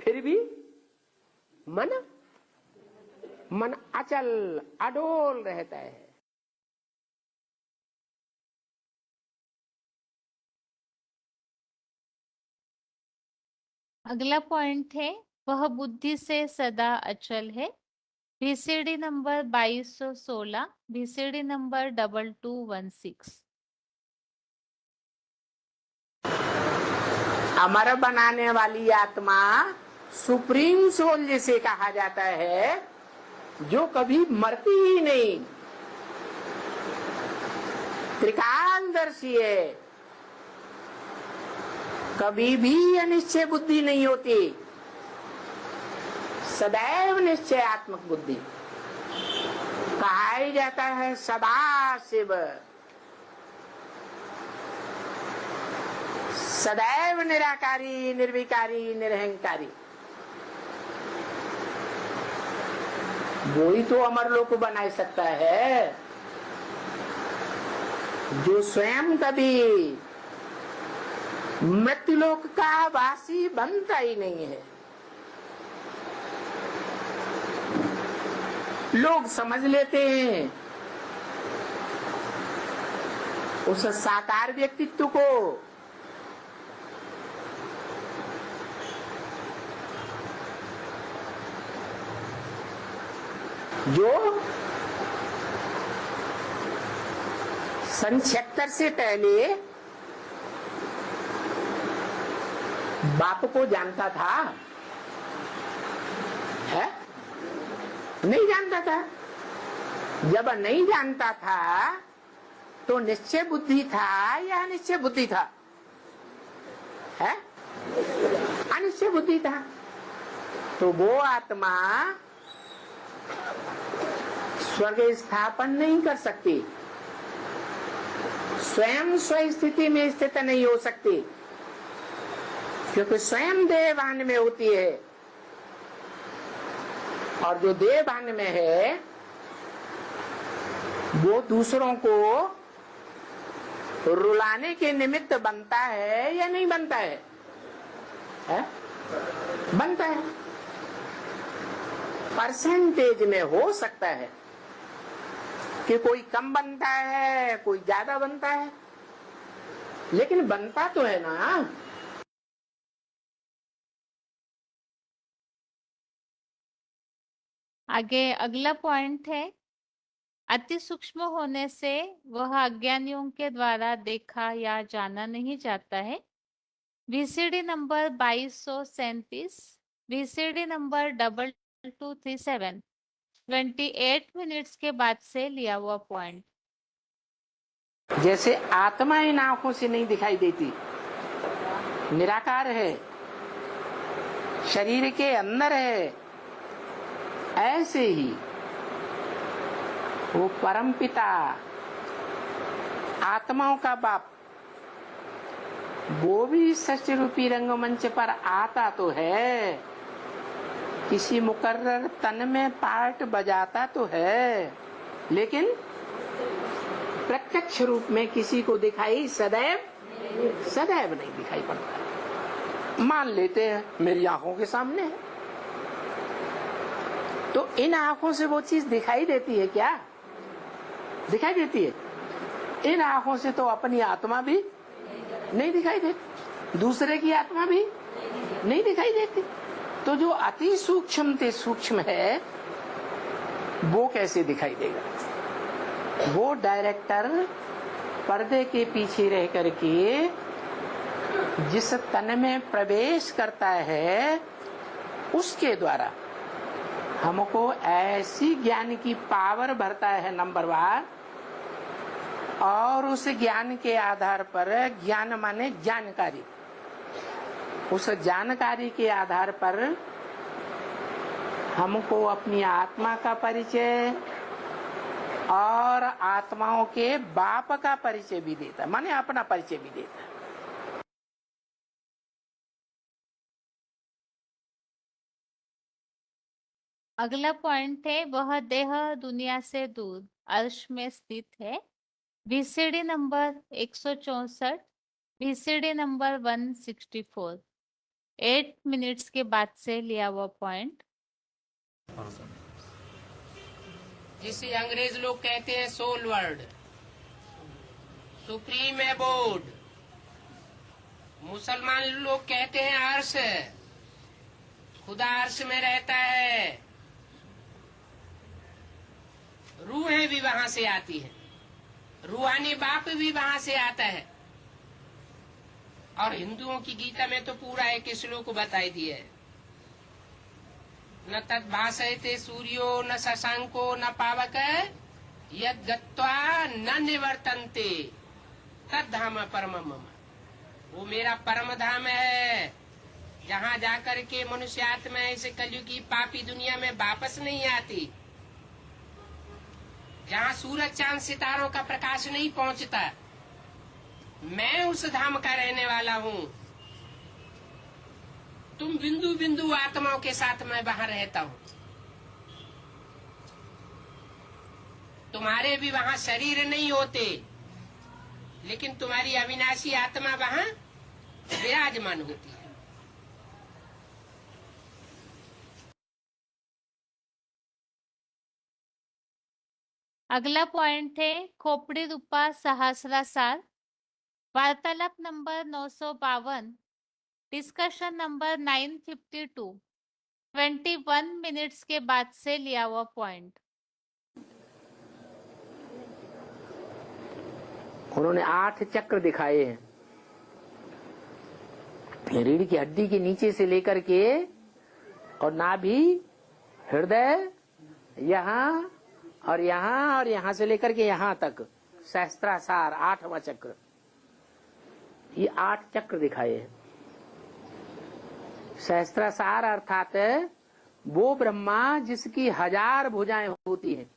फिर भी मन अचल अडोल रहता है। अगला पॉइंट है, वह बुद्धि से सदा अचल है। VCD number 2216, VCD number 2216। अमर बनाने वाली आत्मा सुप्रीम सोल जिसे कहा जाता है, जो कभी मरती ही नहीं, त्रिकालदर्शी है, कभी भी अनिश्चय बुद्धि नहीं होती, सदैव निश्चयात्मक बुद्धि। कहा ही जाता है सदा शिव, सदैव निराकारी, निर्विकारी, निरहंकारी। वो ही तो अमर लोक बना सकता है, जो स्वयं कभी मृत्युलोक का वासी बनता ही नहीं है। लोग समझ लेते हैं उस साकार व्यक्तित्व को, जो सन 76 से पहले बाप को जानता था, है? नहीं जानता था। जब नहीं जानता था तो निश्चय बुद्धि था या अनिश्चय बुद्धि था? है? अनिश्चय बुद्धि था। तो वो आत्मा स्वर्ग स्थापन नहीं कर सकती, स्वयं स्वस्थिति में स्थित नहीं हो सकती, क्योंकि स्वयं देहभान में होती है। और जो देहभान में है वो दूसरों को रुलाने के निमित्त बनता है या नहीं बनता है? है? बनता है। परसेंटेज में हो सकता है कि कोई कम बनता है, कोई ज्यादा बनता है, लेकिन बनता तो है ना। आगे अगला पॉइंट है, अति सूक्ष्म होने से वह अज्ञानियों के द्वारा देखा या जाना नहीं जाता है। VCD number 2237, VCD number 2237, 28 minutes के बाद से लिया हुआ पॉइंट। जैसे आत्मा इन आंखों से नहीं दिखाई देती, निराकार है, शरीर के अंदर है, ऐसे ही वो परमपिता, आत्माओं का बाप, वो भी षष्ठ रूपी रंगमंच पर आता तो है, किसी मुकर्रर तन में पार्ट बजाता तो है, लेकिन प्रत्यक्ष रूप में किसी को दिखाई सदैव नहीं दिखाई पड़ता। मान लेते हैं मेरी आंखों के सामने है, तो इन आंखों से वो चीज दिखाई देती है क्या? दिखाई देती है। इन आंखों से तो अपनी आत्मा भी नहीं दिखाई देती, दूसरे की आत्मा भी नहीं दिखाई देती। तो जो अति सूक्ष्म से सूक्ष्म है वो कैसे दिखाई देगा? वो डायरेक्टर पर्दे के पीछे रह करके जिस तन में प्रवेश करता है उसके द्वारा हमको ऐसी ज्ञान की पावर भरता है नंबर 1, और उस ज्ञान के आधार पर, ज्ञान माने जानकारी, उस जानकारी के आधार पर हमको अपनी आत्मा का परिचय और आत्माओं के बाप का परिचय भी देता है, माने अपना परिचय भी देता है। अगला पॉइंट है, वह देह दुनिया से दूर अर्श में स्थित है। VCD number 164, VCD number 164, 8 minutes के बाद से लिया हुआ पॉइंट। जिसे अंग्रेज लोग कहते हैं सोल वर्ड, सुप्रीम एबोर्ड, मुसलमान लोग कहते हैं अर्श, खुदा अर्श में रहता है, रूहें भी वहां से आती है, रूहानी बाप भी वहां से आता है। और हिंदुओं की गीता में तो पूरा एक श्लोक बताई दिया है, न तद भाषयते सूर्यो न शशांको न पावक यद गत्वा न निवर्तन्ते तद धाम परम मम। वो मेरा परम धाम है, जहाँ जाकर के मनुष्य आत्मा इस कलयुगी पापी दुनिया में वापस नहीं आती, जहाँ सूरज चांद सितारों का प्रकाश नहीं पहुँचता। मैं उस धाम का रहने वाला हूँ। तुम बिंदु बिंदु आत्माओं के साथ मैं वहाँ रहता हूँ। तुम्हारे भी वहाँ शरीर नहीं होते, लेकिन तुम्हारी अविनाशी आत्मा वहाँ विराजमान होती है। अगला पॉइंट है, खोपड़ी रूपा सहस्रासार, वार्तालाप नंबर 952, डिस्कशन नंबर 952, 21 मिनट्स के बाद से लिया हुआ पॉइंट। उन्होंने 8 चक्र दिखाए हैं, रीढ़ की हड्डी के नीचे से लेकर के और नाभि, हृदय, यहाँ और यहाँ और यहाँ से लेकर के यहाँ तक सहस्त्रासार 8वां चक्र, ये 8 चक्र दिखाए हैं। सहस्त्रासार अर्थात वो ब्रह्मा जिसकी 1000 भुजाएं होती हैं,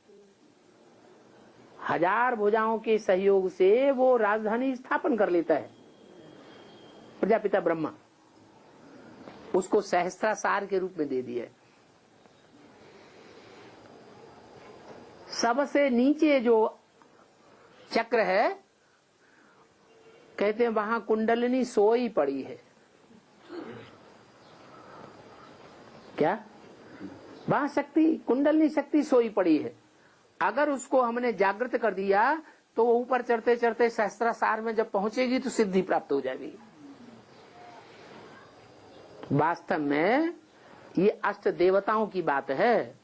1000 भुजाओं के सहयोग से वो राजधानी स्थापन कर लेता है प्रजापिता ब्रह्मा, उसको सहस्त्रासार के रूप में दे दिया है। सबसे नीचे जो चक्र है, कहते हैं वहां कुंडलिनी सोई पड़ी है। क्या? वहां शक्ति, कुंडलिनी शक्ति सोई पड़ी है। अगर उसको हमने जागृत कर दिया तो वो ऊपर चढ़ते चढ़ते सहस्त्रासार में जब पहुंचेगी तो सिद्धि प्राप्त हो जाएगी। वास्तव में ये अष्ट देवताओं की बात है।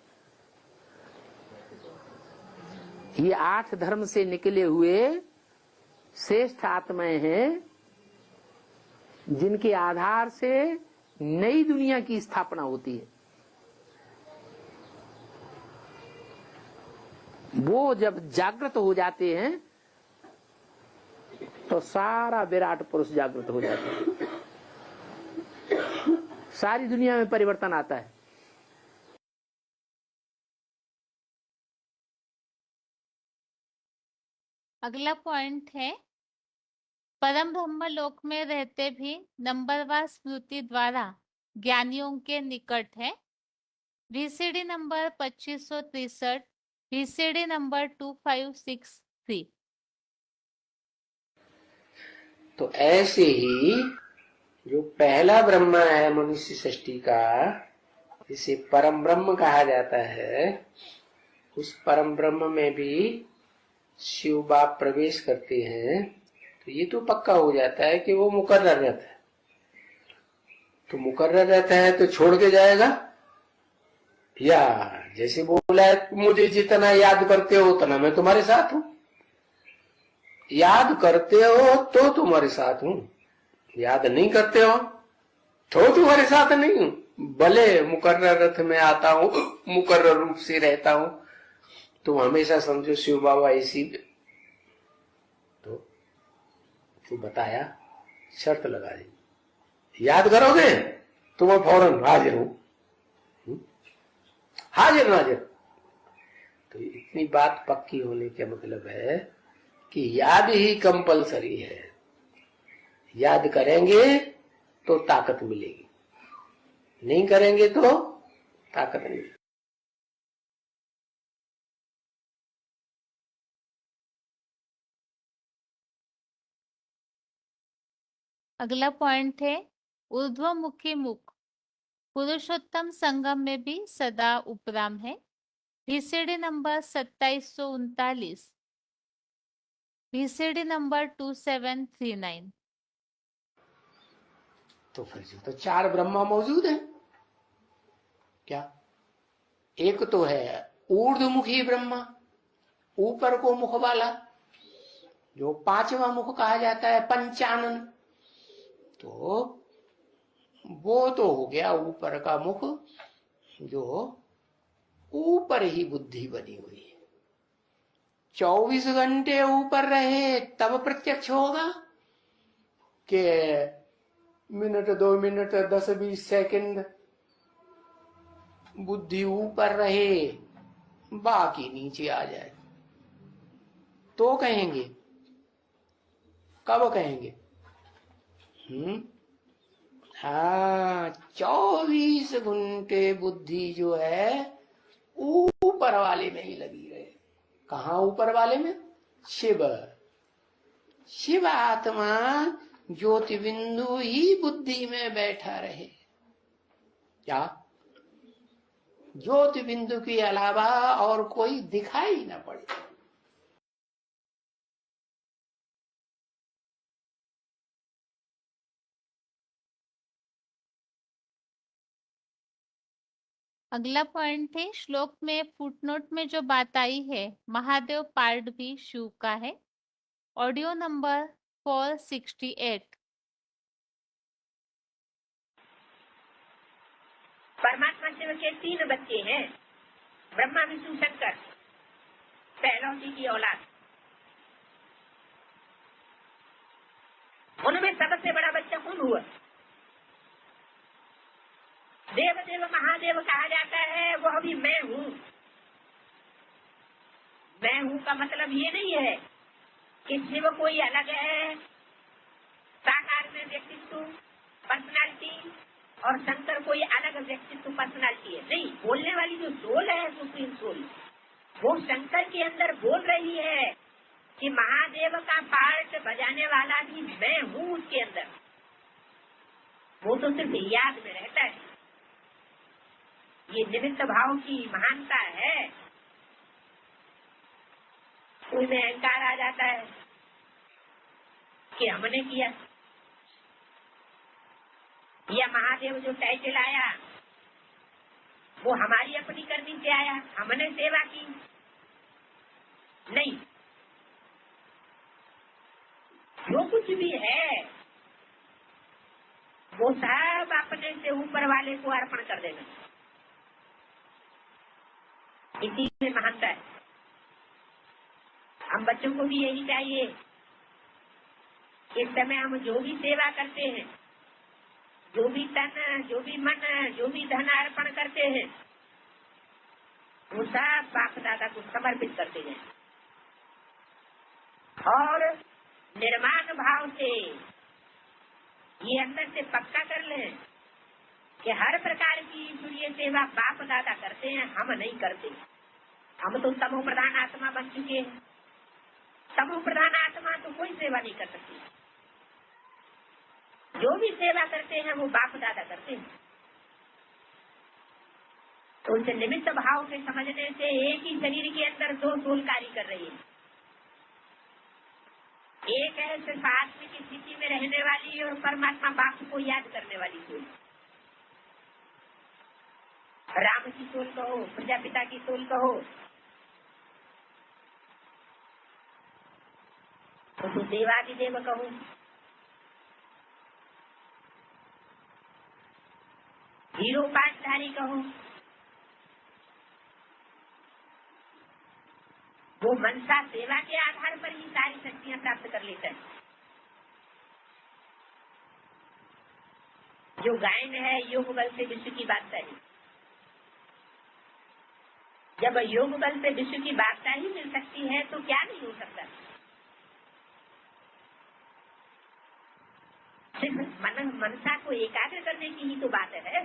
ये 8 धर्म से निकले हुए श्रेष्ठ आत्माएं हैं, जिनके आधार से नई दुनिया की स्थापना होती है। वो जब जागृत हो जाते हैं तो सारा विराट पुरुष जागृत हो जाता है, सारी दुनिया में परिवर्तन आता है। अगला पॉइंट है, परम ब्रह्म लोक में रहते भी नंबरवार स्मृति द्वारा ज्ञानियों के निकट है। VCD number 2563, VCD number 2563। तो ऐसे ही जो पहला ब्रह्म है मनुष्य सृष्टि का, जिसे परम ब्रह्म कहा जाता है, उस परम ब्रह्म में भी शिव बाप प्रवेश करते हैं, तो ये तो पक्का हो जाता है कि वो मुकर्रर रहता है। तो मुकर्रर रहता है तो छोड़ के जाएगा, या जैसे बोला है मुझे जितना याद करते हो उतना मैं तुम्हारे साथ हूं। याद करते हो तो तुम्हारे साथ हूं, याद नहीं करते हो तो तुम्हारे साथ नहीं हूं। भले मुकर्रर रथ में आता हूं, मुकर्रर रूप से रहता हूं, तुम हमेशा समझो शिव बाबा इसी। तो बताया, शर्त लगा दी, याद करोगे तो मैं फौरन हाजिर हूं, हाजिर नाजिर। तो इतनी बात पक्की होने का मतलब है कि याद ही कंपलसरी है। याद करेंगे तो ताकत मिलेगी, नहीं करेंगे तो ताकत नहीं मिलेगी। अगला पॉइंट है, ऊर्ध्वमुखी मुख पुरुषोत्तम संगम में भी सदा उपराम है। VCD number 2739, VCD number 2739। तो फिर तो 4 ब्रह्मा मौजूद है क्या? एक तो है ऊर्ध्वमुखी ब्रह्मा, ऊपर को मुख वाला, जो 5वां मुख कहा जाता है पंचानन। तो वो तो हो गया ऊपर का मुख, जो ऊपर ही बुद्धि बनी हुई है। 24 घंटे ऊपर रहे तब प्रत्यक्ष होगा कि मिनट 2 मिनट 10-20 सेकंड बुद्धि ऊपर रहे बाकी नीचे आ जाए तो कहेंगे? कब कहेंगे? 24 घंटे बुद्धि जो है ऊपर वाले में ही लगी रहे। कहाँ ऊपर वाले में? शिव आत्मा ज्योति बिंदु ही बुद्धि में बैठा रहे। क्या? ज्योति बिंदु के अलावा और कोई दिखाई न पड़े। अगला पॉइंट है, श्लोक में फुटनोट में जो बात आई है, महादेव पार्ट भी शिव का है। Audio number 468। परमात्मा शिव के 3 बच्चे हैं, ब्रह्मा विष्णु शंकर, पहलौती की औलाद। उनमें सबसे बड़ा बच्चा कौन हुआ? देवदेव महादेव कहा जाता है, वह भी मैं हूँ। मैं हूँ का मतलब ये नहीं है कि शिव कोई अलग है, साकार में व्यक्तित्व पर्सनालिटी, और शंकर कोई अलग व्यक्तित्व पर्सनालिटी है। नहीं, बोलने वाली जो सोल है, सुप्रीम सोल, वो शंकर के अंदर बोल रही है कि महादेव का पार्ट बजाने वाला भी मैं हूँ उसके अंदर। वो तो सिर्फ याद में रहता है। ये निमित्त भाव की महानता है। कोई में अहंकार आ जाता है कि हमने किया, या महादेव जो टाइटल आया वो हमारी अपनी करनी से आया, हमने सेवा की। नहीं, जो कुछ भी है वो सब अपने से ऊपर वाले को अर्पण कर देना। इसी में महानता है। हम बच्चों को भी यही चाहिए। इस समय हम जो भी सेवा करते हैं, जो भी तन, जो भी मन, जो भी धन अर्पण करते हैं, वो सब बाप दादा को समर्पित करते हैं। और निर्माण भाव से ये अंदर से पक्का कर लें कि हर प्रकार की ईश्वरीय सेवा बाप दादा करते हैं, हम नहीं करते। हम तो तमो प्रधान आत्मा बन चुके हैं। तमो प्रधान आत्मा तो कोई सेवा नहीं कर सकती। जो भी सेवा करते हैं वो बाप दादा करते हैं। तो उनसे निमित्त भाव से समझने से एक ही शरीर के अंदर 2 सोल कार्य कर रही है। एक है सिर्फ आत्मा की स्थिति में रहने वाली और परमात्मा बाप को याद करने वाली सोल। राम की सोल कहो, प्रजापिता की सोल कहो, तो देवादिदेव कहो, हीरो पाठधारी कहो, वो मनसा सेवा के आधार पर ही सारी शक्तियां प्राप्त कर लेता है। जो गायन है योग बल से विश्व की बादशाही। जब योग बल से विश्व की बादशाही मिल सकती है तो क्या नहीं हो सकता। सिर्फ मनसा को एकाग्र करने की ही तो बात है।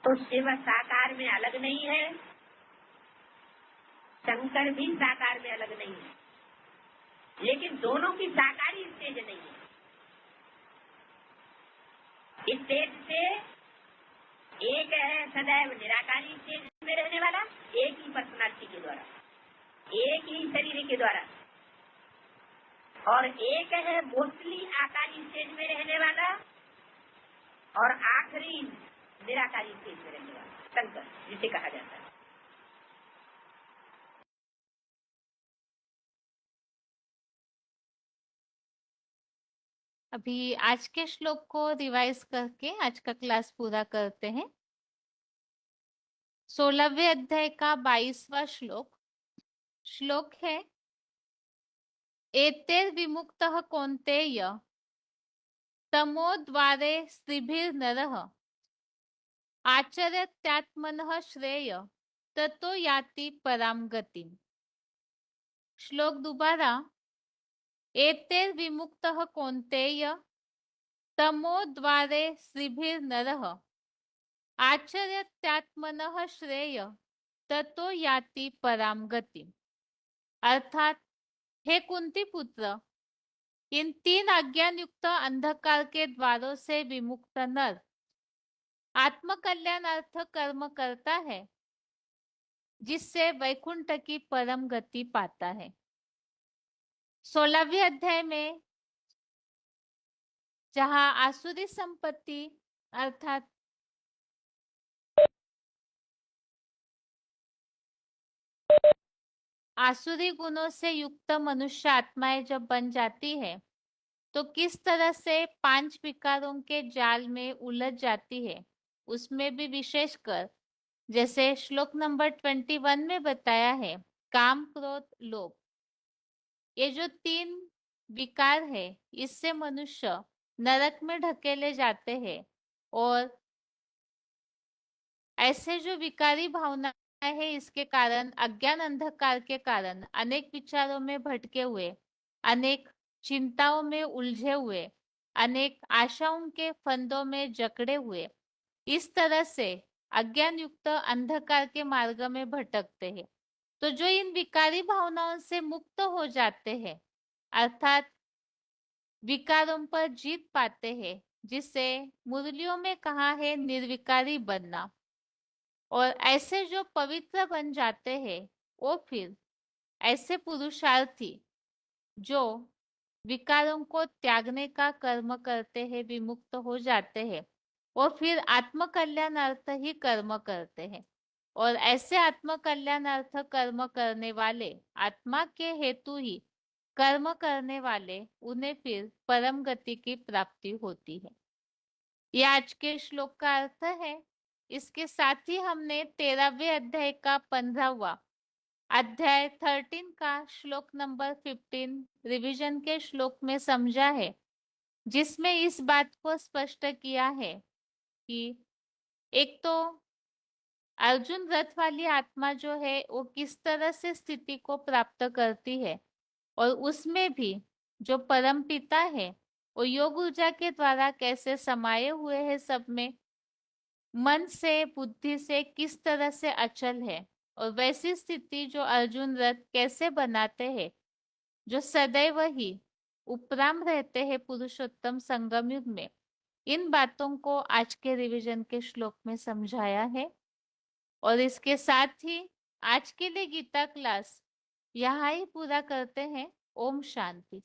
तो शिव साकार में अलग नहीं है, शंकर भी साकार में अलग नहीं है, लेकिन दोनों की साकारी स्टेज नहीं है। स्टेज से एक है सदैव निराकारी स्टेज में रहने वाला, एक ही पर्सनालिटी के द्वारा, एक ही शरीर के द्वारा, और एक है मोस्टली आकारी स्टेज में रहने वाला और आखिरी निराकारी स्टेज में रहने वाला शंकर, जिसे कहा जाता है। अभी आज के श्लोक को रिवाइज करके आज का क्लास पूरा करते हैं। 16वें अध्याय का 22वां श्लोक। श्लोक है, एतेर विमुक्तः कौन्तेय तमोद्वारे स्त्रिभिर्नरः आचर्यत्यात्मनः श्रेय ततो याति पराम गतिम्। श्लोक दोबारा, एतेर विमुक्तः कौन्तेय तमोद्वारे स्त्रिभिर्नरः आचर्यत्यात्मनः श्रेय ततो याति पराम गतिम्। अर्थात, हे कुंती पुत्र, इन 3 अज्ञान युक्त अंधकार के द्वारों से विमुक्त नर आत्मकल्याणार्थ कर्म करता है, जिससे वैकुंठ की परम गति पाता है। 16वें अध्याय में जहां आसुरी संपत्ति अर्थात आसुरी गुणों से युक्त मनुष्य आत्माएं जब बन जाती है तो किस तरह से 5 विकारों के जाल में उलझ जाती है, उसमें भी विशेषकर जैसे श्लोक नंबर 21 में बताया है, काम क्रोध लोभ, ये जो 3 विकार है इससे मनुष्य नरक में ढकेले जाते हैं। और ऐसे जो विकारी भावनाएं है इसके कारण अज्ञान अंधकार के कारण अनेक विचारों में भटके हुए, अनेक चिंताओं में उलझे हुए, अनेक आशाओं के फंदों में जकड़े हुए, इस तरह से अज्ञान युक्त अंधकार के मार्ग में भटकते हैं। तो जो इन विकारी भावनाओं से मुक्त हो जाते हैं, अर्थात विकारों पर जीत पाते हैं, जिसे मुरलियों में कहा है निर्विकारी बनना, और ऐसे जो पवित्र बन जाते हैं वो फिर ऐसे पुरुषार्थी जो विकारों को त्यागने का कर्म करते हैं, विमुक्त हो जाते हैं, और फिर आत्म कल्याणार्थ ही कर्म करते हैं। और ऐसे आत्म कल्याणार्थ कर्म करने वाले, आत्मा के हेतु ही कर्म करने वाले, उन्हें फिर परम गति की प्राप्ति होती है। ये आज के श्लोक का अर्थ है। इसके साथ ही हमने 13वें अध्याय का 15वां अध्याय 13 का श्लोक नंबर 15 रिवीजन के श्लोक में समझा है, जिसमें इस बात को स्पष्ट किया है कि एक तो अर्जुन रथ वाली आत्मा जो है वो किस तरह से स्थिति को प्राप्त करती है, और उसमें भी जो परम पिता है वो योग ऊर्जा के द्वारा कैसे समाये हुए हैं, सब में मन से बुद्धि से किस तरह से अचल है, और वैसी स्थिति जो अर्जुन रथ कैसे बनाते हैं, जो सदैव ही उपराम रहते हैं पुरुषोत्तम संगम युग में। इन बातों को आज के रिवीजन के श्लोक में समझाया है। और इसके साथ ही आज के लिए गीता क्लास यहाँ ही पूरा करते हैं। ओम शांति।